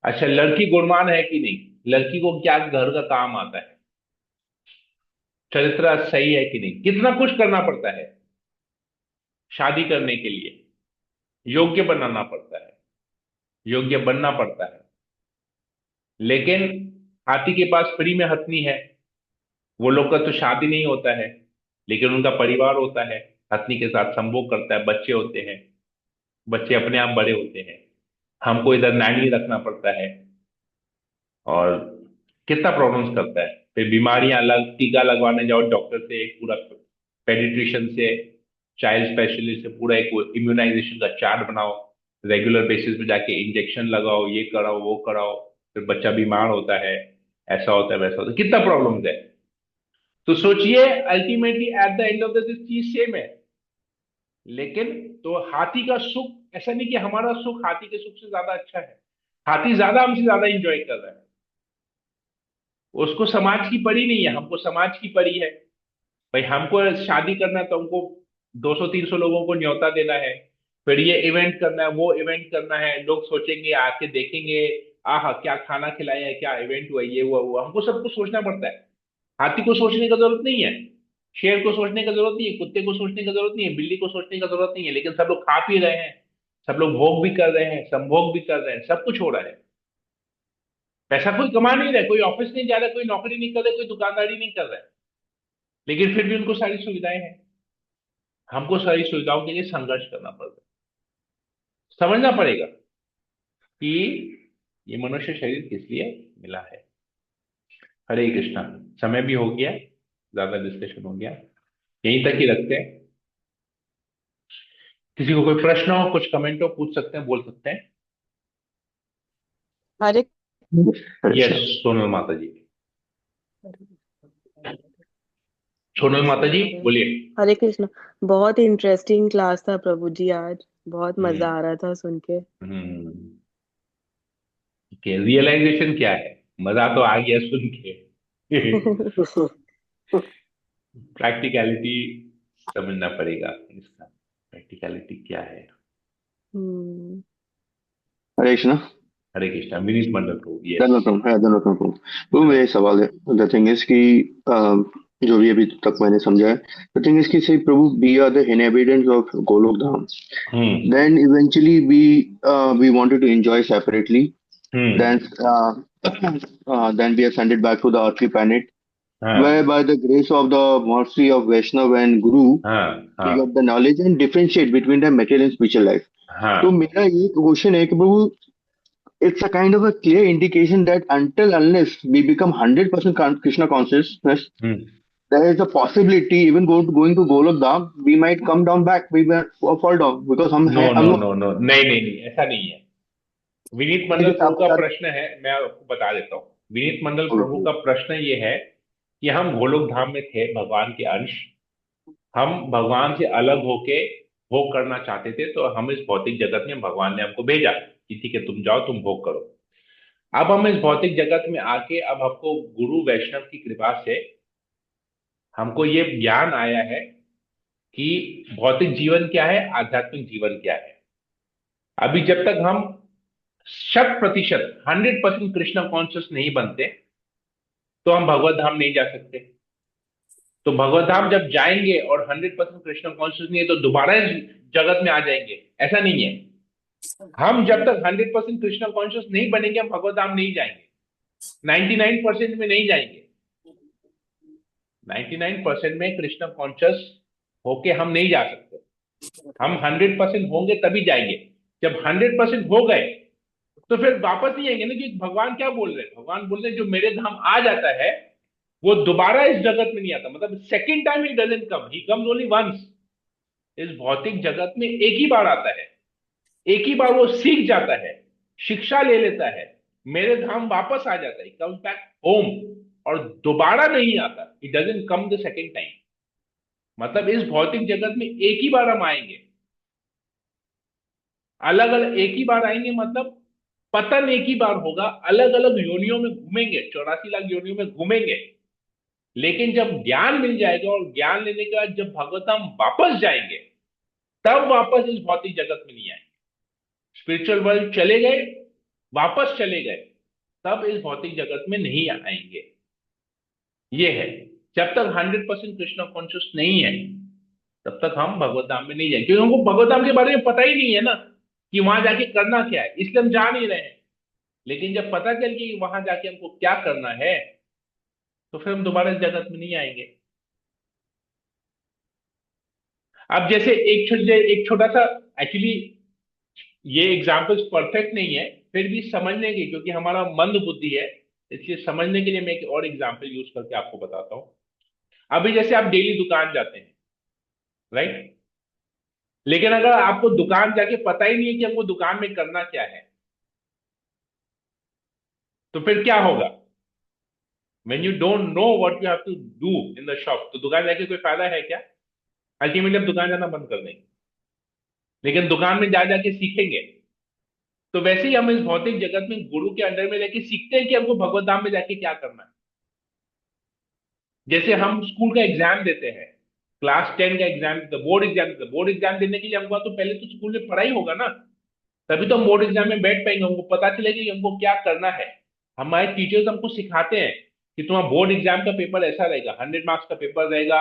अच्छा, लड़की गुणवान है कि नहीं, लड़की को क्या घर का काम आता है, चरित्र सही है कि नहीं। कितना कुछ करना पड़ता है शादी करने के लिए। योग्य बनाना पड़ता है, योग्य बनना पड़ता है। लेकिन हाथी के पास फ्री में हथनी है। वो लोग का तो शादी नहीं होता है, लेकिन उनका परिवार होता है। हथनी के साथ संभोग करता है, बच्चे होते हैं, बच्चे अपने आप बड़े होते हैं। हमको इधर नैनी रखना पड़ता है, और कितना प्रॉब्लम्स करता है। फिर बीमारियां अलग, टीका लगवाने जाओ डॉक्टर से, एक पूरा पेडिट्रिशियन से, चाइल्ड स्पेशलिस्ट से पूरा एक इम्यूनाइजेशन का चार्ट बनाओ। रेगुलर बेसिस पे जाके इंजेक्शन लगाओ, ये कराओ वो कराओ। फिर बच्चा बीमार होता है, ऐसा होता है वैसा होता है, कितना प्रॉब्लम्स है। तो सोचिए, ultimately at the end of the चीज सेम है। लेकिन तो हाथी का सुख ऐसा नहीं कि हमारा सुख हाथी के सुख से ज्यादा अच्छा है। हाथी ज्यादा हमसे ज्यादा इंजॉय कर रहा है। उसको समाज की पड़ी नहीं है, हमको समाज की पड़ी है। भाई हमको शादी करना है तो हमको 200-300 लोगों को न्योता देना है। फिर ये इवेंट करना है, वो इवेंट करना है, लोग सोचेंगे आके देखेंगे, आह क्या खाना खिलाया है, क्या इवेंट हुआ, ये हुआ हुआ, हमको सब कुछ सोचना पड़ता है। हाथी को सोचने का जरूरत नहीं है, शेर को सोचने का जरूरत नहीं है, कुत्ते को सोचने का जरूरत नहीं है, बिल्ली को सोचने का जरूरत नहीं है। लेकिन सब लोग खा पी रहे हैं, सब लोग भोग भी कर रहे हैं, संभोग भी कर रहे हैं, सब कुछ हो रहा है। पैसा कोई कमा नहीं रहा है, कोई ऑफिस नहीं जा रहा है, कोई नौकरी नहीं कर रहा है, कोई दुकानदारी नहीं कर रहा है, लेकिन फिर भी उनको सारी सुविधाएं हैं। हमको सारी सुविधाओं के लिए संघर्ष करना पड़ता है। समझना पड़ेगा कि ये मनुष्य शरीर किस लिए मिला है। हरे कृष्णा। समय भी हो गया, ज्यादा डिस्कशन हो गया, यहीं तक ही रखते हैं। किसी को कोई प्रश्न हो, कुछ कमेंट हो, पूछ सकते हैं, बोल सकते हैं। हरे यस, सोनल माता जी। सोनल माता जी बोलिए। हरे कृष्ण। बहुत इंटरेस्टिंग क्लास था प्रभु जी आज। बहुत मजा हम्म आ रहा था सुन के। हम्म रियलाइजेशन क्या है? मजा तो आ गया सुन के। प्रैक्टिकलिटी समझना पड़ेगा इसका, प्रैक्टिकलिटी क्या है। हम्म। हरे कृष्णा। हरे कृष्णा। विनीत मंडल को, यस। धन्यवाद है, धन्यवाद। वो मेरे सवाल है, द थिंग इज कि जो भी अभी तक मैंने समझा है, द थिंग इज कि say Prabhu we are the inhabitants of Golok Dham, hmm then eventually we wanted to enjoy separately, hmm then then we ascended back to the earthly planet, where हाँ by the grace of the mercy of Vaishnav and Guru हाँ we हाँ get the knowledge and differentiate between the material and spiritual life. तो हाँ। मेरा ये question है कि प्रभु, it's a kind of a clear indication that until unless we become 100% Krishna consciousness, hmm there is a possibility even going to Golok Dham, we might come down back, we might fall down because no no हम no no, नहीं नहीं नहीं, ऐसा नहीं है। विनीत मंडल जैसे प्रभु आप का बता प्रश्न है, मैं आपको बता देता हूँ। विनीत मंडल प्रभु रहे। का प्रश्न ये है कि हम गोलोक धाम में थे, भगवान के अंश। हम भगवान से अलग होके भोग करना चाहते थे, तो हम इस भौतिक जगत में भगवान ने हमको भेजा कि ठीक है तुम जाओ, तुम भोग करो। अब हम इस भौतिक जगत में आके, अब हमको गुरु वैष्णव की कृपा से हमको ये ज्ञान आया है कि भौतिक जीवन क्या है, आध्यात्मिक जीवन क्या है। अभी जब तक हम 100%, 100% कृष्ण कॉन्शियस नहीं बनते, तो हम भगवत धाम नहीं जा सकते। तो भगवत धाम जब जाएंगे और 100% कृष्ण कॉन्शियस नहीं है, तो दोबारा इस जगत में आ जाएंगे, ऐसा नहीं है। हम जब तक 100% कृष्ण कॉन्शियस नहीं बनेंगे, हम भगवत धाम नहीं जाएंगे। 99% में नहीं जाएंगे। 99% में कृष्ण कॉन्शियस होके हम नहीं जा सकते। हम 100% होंगे तभी जाएंगे। जब 100% हो गए तो फिर वापस नहीं आएंगे ना, कि भगवान क्या बोल रहे हैं? भगवान बोल रहे हैं जो मेरे धाम आ जाता है वो दोबारा इस जगत में नहीं आता। मतलब second time he doesn't come, he comes only once. इस भौतिक जगत में एक ही बार आता है, एक ही बार वो सीख जाता है, शिक्षा ले लेता है, मेरे धाम वापस आ जाता है, कम्स बैक होम, और दोबारा नहीं आता। It doesn't come the second time. मतलब इस भौतिक जगत में एक ही बार हम आएंगे, अलग अलग एक ही बार आएंगे, मतलब पतन एक ही बार होगा, अलग अलग योनियों में घूमेंगे, 84 लाख योनियों में घूमेंगे। लेकिन जब ज्ञान मिल जाएगा और ज्ञान लेने के बाद जब भगवतम वापस जाएंगे, तब वापस इस भौतिक जगत में नहीं आएंगे। स्पिरिचुअल वर्ल्ड चले गए, वापस चले गए, तब इस भौतिक जगत में नहीं आएंगे। ये है, जब तक 100% कृष्ण कॉन्शियस नहीं है, तब तक हम भगवत धाम में नहीं जाएंगे। क्योंकि हमको भगवत धाम के बारे में पता ही नहीं है ना, कि वहां जाके करना क्या है, इसलिए हम जा नहीं रहे हैं। लेकिन जब पता चल कि वहां जाके हमको क्या करना है, तो फिर हम दोबारा इस जगत में नहीं आएंगे। अब जैसे एक छोटा सा, एक्चुअली ये एग्जाम्पल्स परफेक्ट नहीं है, फिर भी समझने की, क्योंकि हमारा मंद बुद्धि है, इसलिए समझने के लिए मैं एक और एग्जाम्पल यूज करके आपको बताता हूं। अभी जैसे आप डेली दुकान जाते हैं, राइट? लेकिन अगर आपको दुकान जाके पता ही नहीं है कि हमको दुकान में करना क्या है, तो फिर क्या होगा? when you don't know what you have to do in the shop, तो दुकान जाके कोई फायदा है क्या? अल्टीमेटली आप दुकान जाना बंद कर देंगे। लेकिन दुकान में जा जाके सीखेंगे। तो वैसे ही हम इस भौतिक जगत में गुरु के अंडर में रहकर सीखते हैं कि हमको भगवत धाम में जाके क्या करना है। जैसे हम स्कूल का एग्जाम देते हैं, क्लास 10 का एग्जाम, बोर्ड एग्जाम देने के लिए हमको तो पहले तो स्कूल में पढ़ाई होगा ना, तभी तो हम बोर्ड एग्जाम में बैठ पाएंगे, हमको पता चलेगा कि हमको क्या करना है। हमारे टीचर्स हमको सिखाते हैं कि तुम्हारा बोर्ड एग्जाम का पेपर ऐसा रहेगा, 100 मार्क्स का पेपर रहेगा,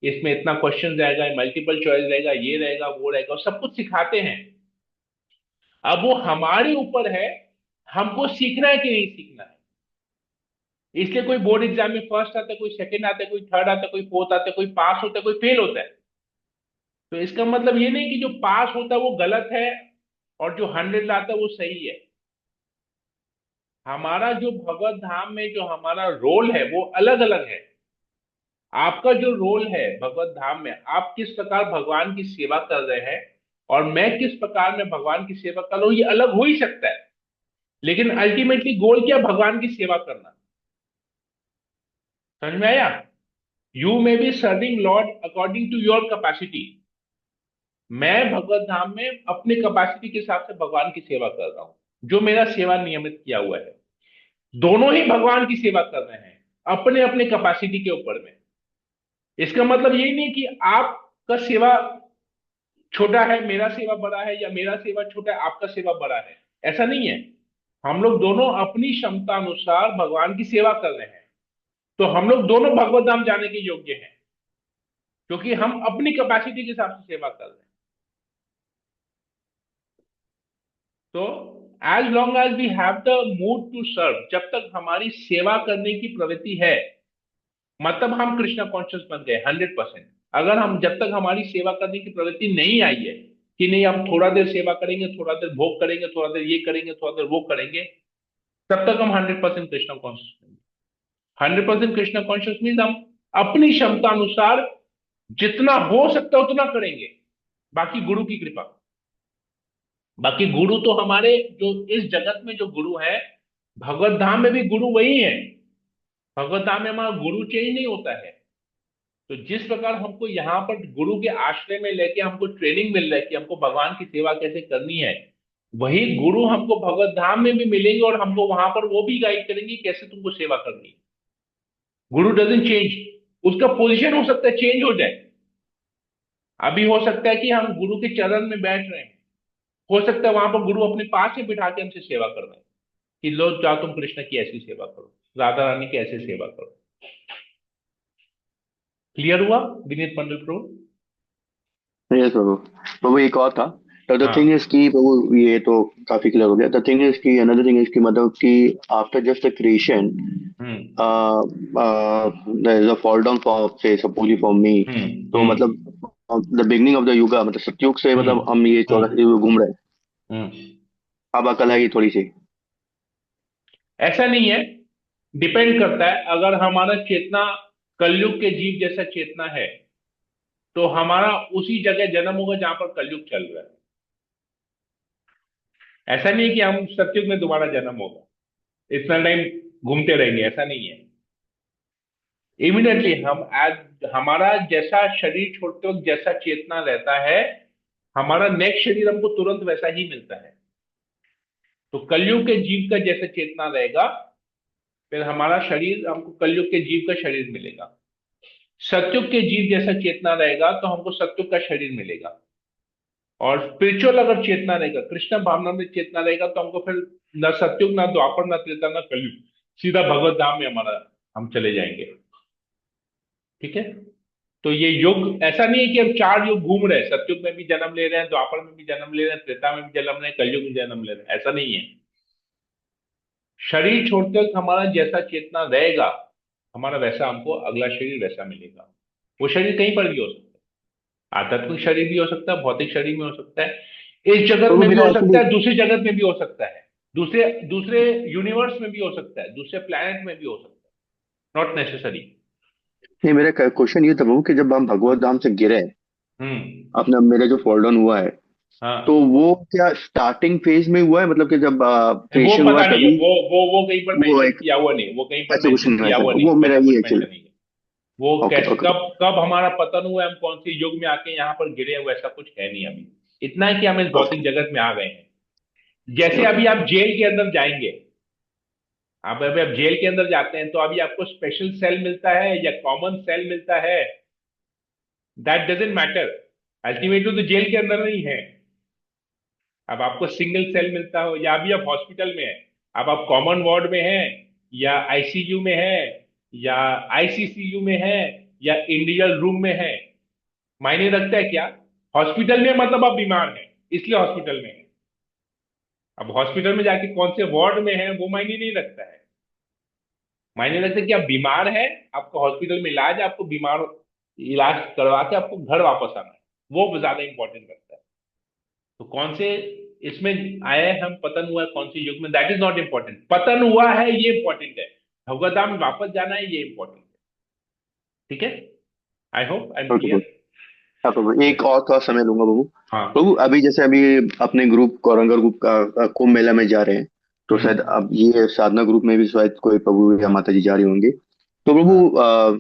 इसमें इतना क्वेश्चन रहेगा, मल्टीपल चॉइस रहेगा, ये रहेगा वो रहेगा, सब कुछ सिखाते हैं। अब वो हमारे ऊपर है, हमको सीखना है कि नहीं सीखना है। इसलिए कोई बोर्ड एग्जाम में फर्स्ट आता है, कोई सेकंड आता है, कोई थर्ड आता है, कोई फोर्थ आता है, कोई पास होता है, कोई फेल होता है। तो इसका मतलब ये नहीं कि जो पास होता है वो गलत है और जो 100 लाता है वो सही है। हमारा जो भगवत धाम में जो हमारा रोल है वो अलग अलग है। आपका जो रोल है भगवत धाम में, आप किस प्रकार भगवान की सेवा कर रहे हैं और मैं किस प्रकार में भगवान की सेवा कर रहा हूं, ये अलग हो ही सकता है। लेकिन अल्टीमेटली गोल क्या? भगवान की सेवा करना। समझ में आया? You may be serving Lord according to your capacity. मैं भगवत धाम में अपने कैपेसिटी के हिसाब से भगवान की सेवा कर रहा हूं, जो मेरा सेवा नियमित किया हुआ है। दोनों ही भगवान की सेवा कर रहे हैं अपने अपने कैपेसिटी के ऊपर में। इसका मतलब यही नहीं कि आपका सेवा छोटा है मेरा सेवा बड़ा है, या मेरा सेवा छोटा है आपका सेवा बड़ा है, ऐसा नहीं है। हम लोग दोनों अपनी क्षमता अनुसार भगवान की सेवा कर रहे हैं। तो हम लोग दोनों भगवत धाम जाने के योग्य हैं, क्योंकि हम अपनी कैपेसिटी के हिसाब से सेवा कर रहे हैं। तो as long as we have the mood to serve, जब तक हमारी सेवा करने की प्रवृत्ति है, मतलब हम कृष्णा कॉन्शियस बन गए 100%। अगर हम, जब तक हमारी सेवा करने की प्रवृत्ति नहीं आई है कि नहीं हम थोड़ा देर सेवा करेंगे, थोड़ा देर भोग करेंगे, थोड़ा देर ये करेंगे, थोड़ा देर वो करेंगे, तब तक हम 100% कृष्णा कॉन्शियस बनेंगे। 100% कृष्णा कॉन्शियस मीन्स हम अपनी क्षमता अनुसार जितना हो सकता है उतना करेंगे, बाकी गुरु की कृपा। बाकी गुरु तो हमारे, जो इस जगत में जो गुरु है, भगवत धाम में भी गुरु वही है। भगवत धाम में हमारा गुरु चेंज नहीं होता है। तो जिस प्रकार हमको यहाँ पर गुरु के आश्रय में लेके हमको ट्रेनिंग मिल रहा है कि हमको भगवान की सेवा कैसे करनी है, वही गुरु हमको भगवत धाम में भी मिलेंगे और हमको वहां पर वो भी गाइड करेंगे कैसे तुमको सेवा करनी है। गुरु डजंट चेंज। उसका पोजीशन हो सकता है चेंज हो जाए। अभी हो सकता है कि हम गुरु के चरण में बैठ रहे हैं, हो सकता है वहां पर गुरु अपने पास ही बिठा के हमसे सेवा कर रहे हैं कि लो जाओ तुम कृष्ण की ऐसी सेवा करो, राधा रानी की ऐसी सेवा करो। क्लियर हुआ विनीत मंडल प्रभु? यस प्रभु। प्रभु एक और था, तो द हाँ। थिंग इज कि प्रभु ये तो काफी क्लियर हो गया। द थिंग इज कि अनदर थिंग इज कि मतलब कि after just the creation there is a fall down for say supposedly for me. तो मतलब the beginning of the yuga, मतलब सतयुग से मतलब हम ये 14 युग घूम रहे हैं, अब अकल है ये थोड़ी सी। ऐसा नहीं है, डिपेंड करता है। अगर हमारा चेतना कलयुग के जीव जैसा चेतना है, तो हमारा उसी जगह जन्म होगा जहां पर कलयुग चल रहा है। ऐसा नहीं है कि हम सतयुग में दोबारा जन्म होगा, इतना टाइम घूमते रहेंगे, ऐसा नहीं है। इमीडिएटली हम एज हमारा जैसा शरीर छोड़ते वक्त जैसा चेतना रहता है, हमारा नेक्स्ट शरीर हमको तुरंत वैसा ही मिलता है। तो कलयुग के जीव का जैसा चेतना रहेगा, फिर हमारा शरीर हमको कलयुग के जीव का शरीर मिलेगा। सतयुग के जीव जैसा चेतना रहेगा तो हमको सतयुग का शरीर मिलेगा। और स्पिरिचुअल अगर चेतना रहेगा, कृष्ण भावना में चेतना रहेगा, तो हमको फिर न सतयुग, ना द्वापर, ना त्रेता, ना कलयुग, सीधा भगवत धाम में हमारा हम चले जाएंगे। ठीक है? तो ये युग ऐसा नहीं है कि हम 4 युग घूम रहे हैं, सतयुग में भी जन्म ले रहे हैं, द्वापर में भी जन्म ले रहे हैं, त्रेता में भी जन्म ले रहे हैं, कलयुग में जन्म ले रहे हैं, ऐसा नहीं है। शरीर छोड़ते वक्त हमारा जैसा चेतना रहेगा, हमारा वैसा हमको अगला शरीर वैसा मिलेगा। वो शरीर कहीं पर भी हो सकता है, आध्यात्मिक शरीर भी हो सकता है, भौतिक शरीर में हो सकता है, इस जगत प्रभु में भी मेरा हो सकता एक्चुअली है, दूसरी जगत में भी हो सकता है, दूसरे दूसरे यूनिवर्स में भी हो सकता है, दूसरे प्लैनेट में भी हो सकता है, नॉट नेसेसरी। नहीं, मेरा क्वेश्चन ये था प्रभु कि जब हम भगवत धाम से गिरे, हम्म। अपना मेरा जो फॉल डाउन हुआ है, तो हाँ, वो क्या स्टार्टिंग फेज में हुआ है, मतलब कि जब वो क्रिएशन हुआ पता नहीं है, तभी? वो कहीं पर वो मेंशन एक किया हुआ नहीं, वो कहीं पर ऐसा कुछ मेंशन नहीं किया वैसा, हुआ नहीं, वो मेरा वैसा कुछ ये मेंशन एक्चुअली। नहीं है। वो ओके कैसे, ओके। कब कब हमारा पतन हुआ, हम कौन सी युग में आके यहाँ पर गिरे, वैसा कुछ है नहीं अभी। इतना है कि हम इस भौतिक ओके जगत में आ गए हैं। जैसे ओके। अभी आप जेल के अंदर जाएंगे, आप अभी आप जेल के अंदर जाते हैं, तो अभी आपको स्पेशल सेल मिलता है या कॉमन सेल मिलता है, दैट डजेंट मैटर। अल्टीमेटली तो जेल के अंदर नहीं है। अब आपको सिंगल सेल मिलता हो, या अभी आप हॉस्पिटल में हैं, अब आप कॉमन वार्ड में हैं, या आईसीयू में हैं, या आईसीसीयू में हैं, या इंडिविजुअल रूम में हैं, मायने रखता है क्या? हॉस्पिटल में मतलब आप बीमार हैं, इसलिए हॉस्पिटल में है। अब हॉस्पिटल में जाके कौन से वार्ड में है वो मायने नहीं रखता है। मायने रखता है कि आप बीमार हैं, आपको हॉस्पिटल में इलाज है, आपको बीमार इलाज करवा के आपको घर वापस आना है, वो ज्यादा इंपॉर्टेंट करता है। तो कौन से इसमें आए हम, पतन हुआ है कौन से युग में, दैट इज नॉट इंपॉर्टेंट। पतन हुआ है ये इंपॉर्टेंट है, भगवत धाम वापस जाना है ये इंपॉर्टेंट है। ठीक है, I hope I am okay Prabhu. Clear. हाँ प्रभु, एक और थोड़ा समय लूंगा प्रभु। हाँ। प्रभु अभी जैसे अभी अपने ग्रुप कोरंगर ग्रुप का कुंभ मेला में जा रहे हैं, तो शायद हम्म। अब ये साधना ग्रुप में भी शायद कोई प्रभु या माता जी जा रही होंगी। तो प्रभु हाँ,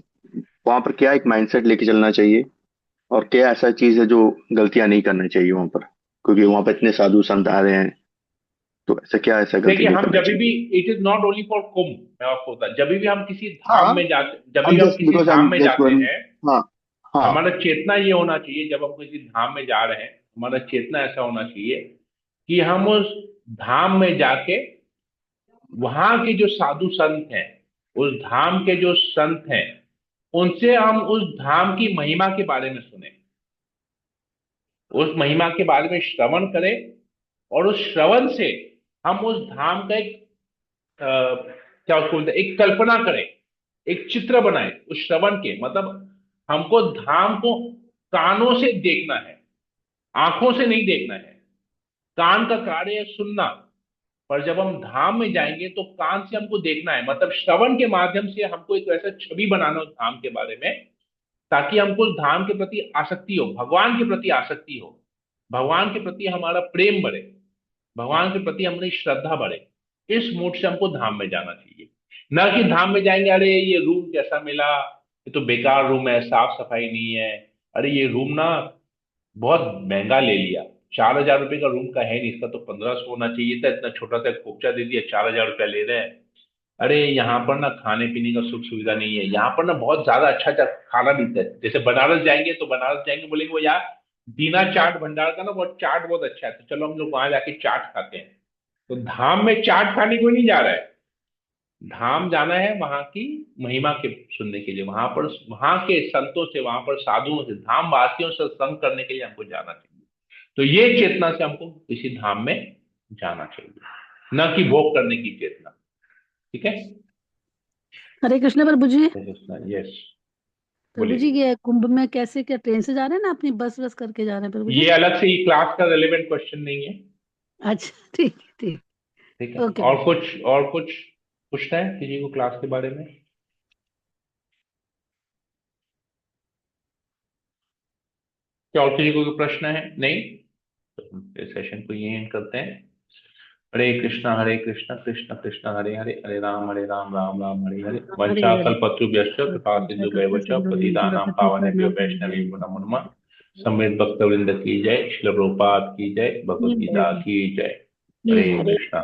वहां पर क्या एक माइंडसेट लेके चलना चाहिए, और क्या ऐसा चीज है जो गलतियां नहीं करनी चाहिए वहां पर, क्योंकि वहां पर इतने साधु संत आ रहे हैं, तो ऐसा क्या ऐसा गलती देखिए नहीं हम करना जब चाहिए? भी, it is not only for Kumbh, मैं आपको बता, जब भी हम किसी धाम हाँ, में जाते, जब हम भी हम जस्ट किसी बिकॉज आई एम धाम में जस्ट जाते वन। हैं, हाँ हाँ। हमारा चेतना ये होना चाहिए, जब हम किसी धाम में जा रहे हैं, हमारा चेतना ऐसा होना चाहिए कि हम उस धाम में जाके वहां के जो साधु संत हैं, उस धाम के जो संत हैं, उनसे हम उस धाम की महिमा के बारे में सुने, उस महिमा के बारे में श्रवण करें, और उस श्रवण से हम उस धाम का एक क्या उसको बोलते हैं, एक कल्पना करें, एक चित्र बनाएं उस श्रवण के। मतलब हमको धाम को कानों से देखना है, आंखों से नहीं देखना है। कान का कार्य है सुनना, पर जब हम धाम में जाएंगे तो कान से हमको देखना है, मतलब श्रवण के माध्यम से हमको एक ऐसा छवि बनाना उस धाम के बारे में, ताकि हमको उस धाम के प्रति आसक्ति हो, भगवान के प्रति आसक्ति हो, भगवान के प्रति हमारा प्रेम बढ़े, भगवान के प्रति हमारी श्रद्धा बढ़े। इस मूड से हमको धाम में जाना चाहिए। न कि धाम में जाएंगे, अरे ये रूम कैसा मिला, ये तो बेकार रूम है, साफ सफाई नहीं है, अरे ये रूम ना बहुत महंगा ले लिया, 4,000 रुपये का रूम का है नहीं, इसका तो 1,500 होना चाहिए था, इतना छोटा सा खोपचा दे दिया, 4,000 रुपया ले रहे हैं। अरे यहाँ पर ना खाने पीने का सुख सुविधा नहीं है, यहाँ पर ना बहुत ज्यादा अच्छा अच्छा खाना मिलता है। जैसे बनारस जाएंगे, तो बनारस जाएंगे बोलेंगे वो यार दीना चाट भंडार का ना बहुत चाट बहुत अच्छा है, तो चलो हम लोग वहां जाके चाट खाते हैं। तो धाम में चाट खाने को नहीं जा रहा है, धाम जाना है वहां की महिमा के सुनने के लिए, वहां पर वहां के संतों से, वहां पर साधुओं से, धाम वासियों से संग करने के लिए हमको जाना चाहिए। तो ये चेतना से हमको किसी धाम में जाना चाहिए, न कि भोग करने की चेतना। ठीक है। हरे कृष्ण प्रभु जी। यस, प्रभु जी बोलिए। ये कुंभ में कैसे, क्या ट्रेन से जा रहे हैं ना, अपनी बस बस करके जा रहे हैं प्रभु जी? ये अलग से ही क्लास का रेलेवेंट क्वेश्चन नहीं है। अच्छा ठीक है, ठीक। ठीक है, ओके और कुछ पूछना है किसी को क्लास के बारे में? क्या और किसी को कोई प्रश्न है? नहीं, तो हम इस सेशन को यही एंड करते हैं। हरे कृष्णा कृष्ण कृष्ण हरे हरे, हरे राम राम राम हरे हरे। हरे हरे। वंशाकल्पतरुभ्यश्च कृपा सिंधु वैवच पतितानां पावनेभ्यो वैष्णवेभ्यो नमो नमः। समेत भक्तवृंद की जय, श्रील प्रभुपाद की जय, भगवद गीता की जय। हरे कृष्णा।